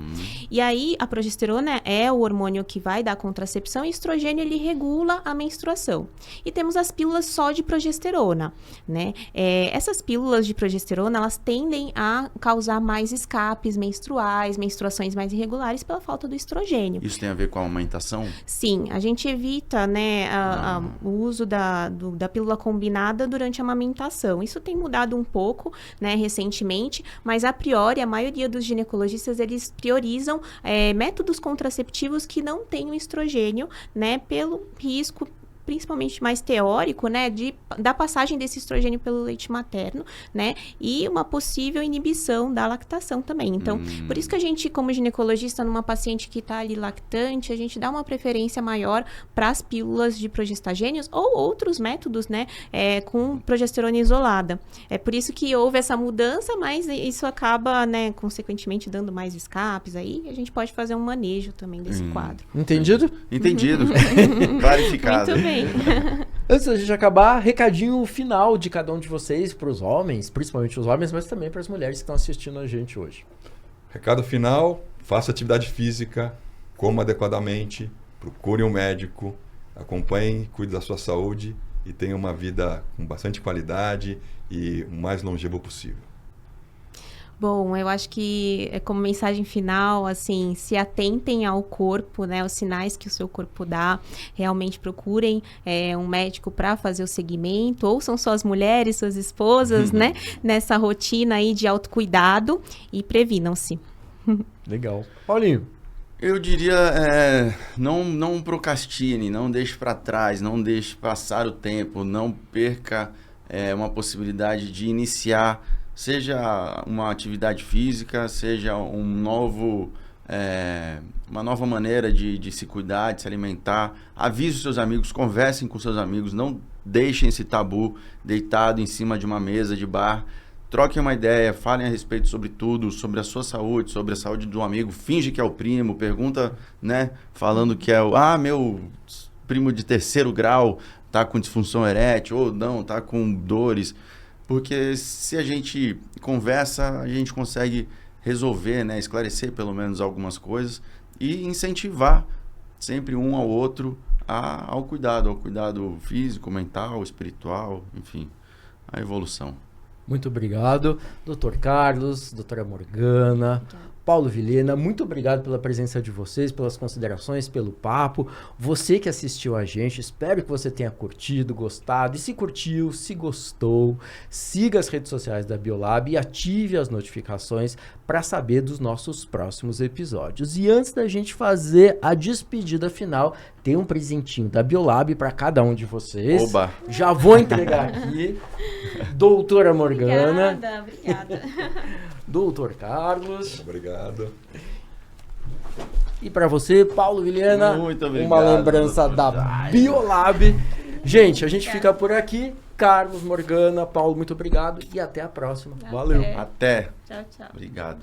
E aí, a progesterona é o hormônio que vai dar contracepção e o estrogênio, ele regula a menstruação. E temos as pílulas só de progesterona, né? Essas pílulas de progesterona, elas tendem a causar mais escapes menstruais, menstruações mais irregulares pela falta do estrogênio. Isso tem a ver com a amamentação? Sim, a gente evita, né, o uso da pílula combinada durante a amamentação. Isso tem mudado um pouco, né, recentemente, mas a priori, a maioria dos ginecologistas, eles priorizam métodos contraceptivos que não tenham estrogênio, né, pelo risco principalmente mais teórico, né, da passagem desse estrogênio pelo leite materno, né, e uma possível inibição da lactação também. Então, por isso que a gente, como ginecologista, numa paciente que está ali lactante, a gente dá uma preferência maior para as pílulas de progestagênios ou outros métodos, né, com progesterona isolada. É por isso que houve essa mudança, mas isso acaba, né, consequentemente dando mais escapes aí, a gente pode fazer um manejo também desse quadro. Entendido? Entendido. Clarificado. Muito bem. Antes da gente acabar, recadinho final de cada um de vocês para os homens, principalmente os homens, mas também para as mulheres que estão assistindo a gente hoje. Recado final, faça atividade física, coma adequadamente, procure um médico, acompanhe, cuide da sua saúde e tenha uma vida com bastante qualidade e o mais longevo possível. Bom, eu acho que como mensagem final, assim, se atentem ao corpo, né, os sinais que o seu corpo dá, realmente procurem um médico para fazer o segmento, ou são suas mulheres, suas esposas, né, nessa rotina aí de autocuidado e previnam-se. Legal. Paulinho. Eu diria, não procrastine, não deixe para trás, não deixe passar o tempo, não perca uma possibilidade de iniciar, seja uma atividade física, seja uma nova maneira de se cuidar, de se alimentar. Avise os seus amigos, conversem com seus amigos, não deixem esse tabu deitado em cima de uma mesa de bar. Troquem uma ideia, falem a respeito sobre tudo, sobre a sua saúde, sobre a saúde do amigo. Finge que é o primo, pergunta, né? Falando que é meu primo de 3º grau tá com disfunção erétil, ou não, tá com dores. Porque se a gente conversa, a gente consegue resolver, né? Esclarecer pelo menos algumas coisas e incentivar sempre um ao outro ao cuidado físico, mental, espiritual, enfim, a evolução. Muito obrigado, Dr. Carlos, doutora Morgana, Paulo Vilhena, muito obrigado pela presença de vocês, pelas considerações, pelo papo. Você que assistiu a gente, espero que você tenha curtido, gostado. E se curtiu, se gostou, siga as redes sociais da Biolab e ative as notificações para saber dos nossos próximos episódios. E antes da gente fazer a despedida final, tem um presentinho da Biolab para cada um de vocês. Oba! Já vou entregar aqui. Doutora Morgana. Obrigada. Doutor Carlos. Obrigado. E para você, Paulo Vilhena, muito obrigado, uma lembrança da doutor. Biolab. Gente, a gente fica por aqui. Carlos, Morgana, Paulo, muito obrigado e até a próxima. Valeu. Até. Tchau, tchau. Obrigado.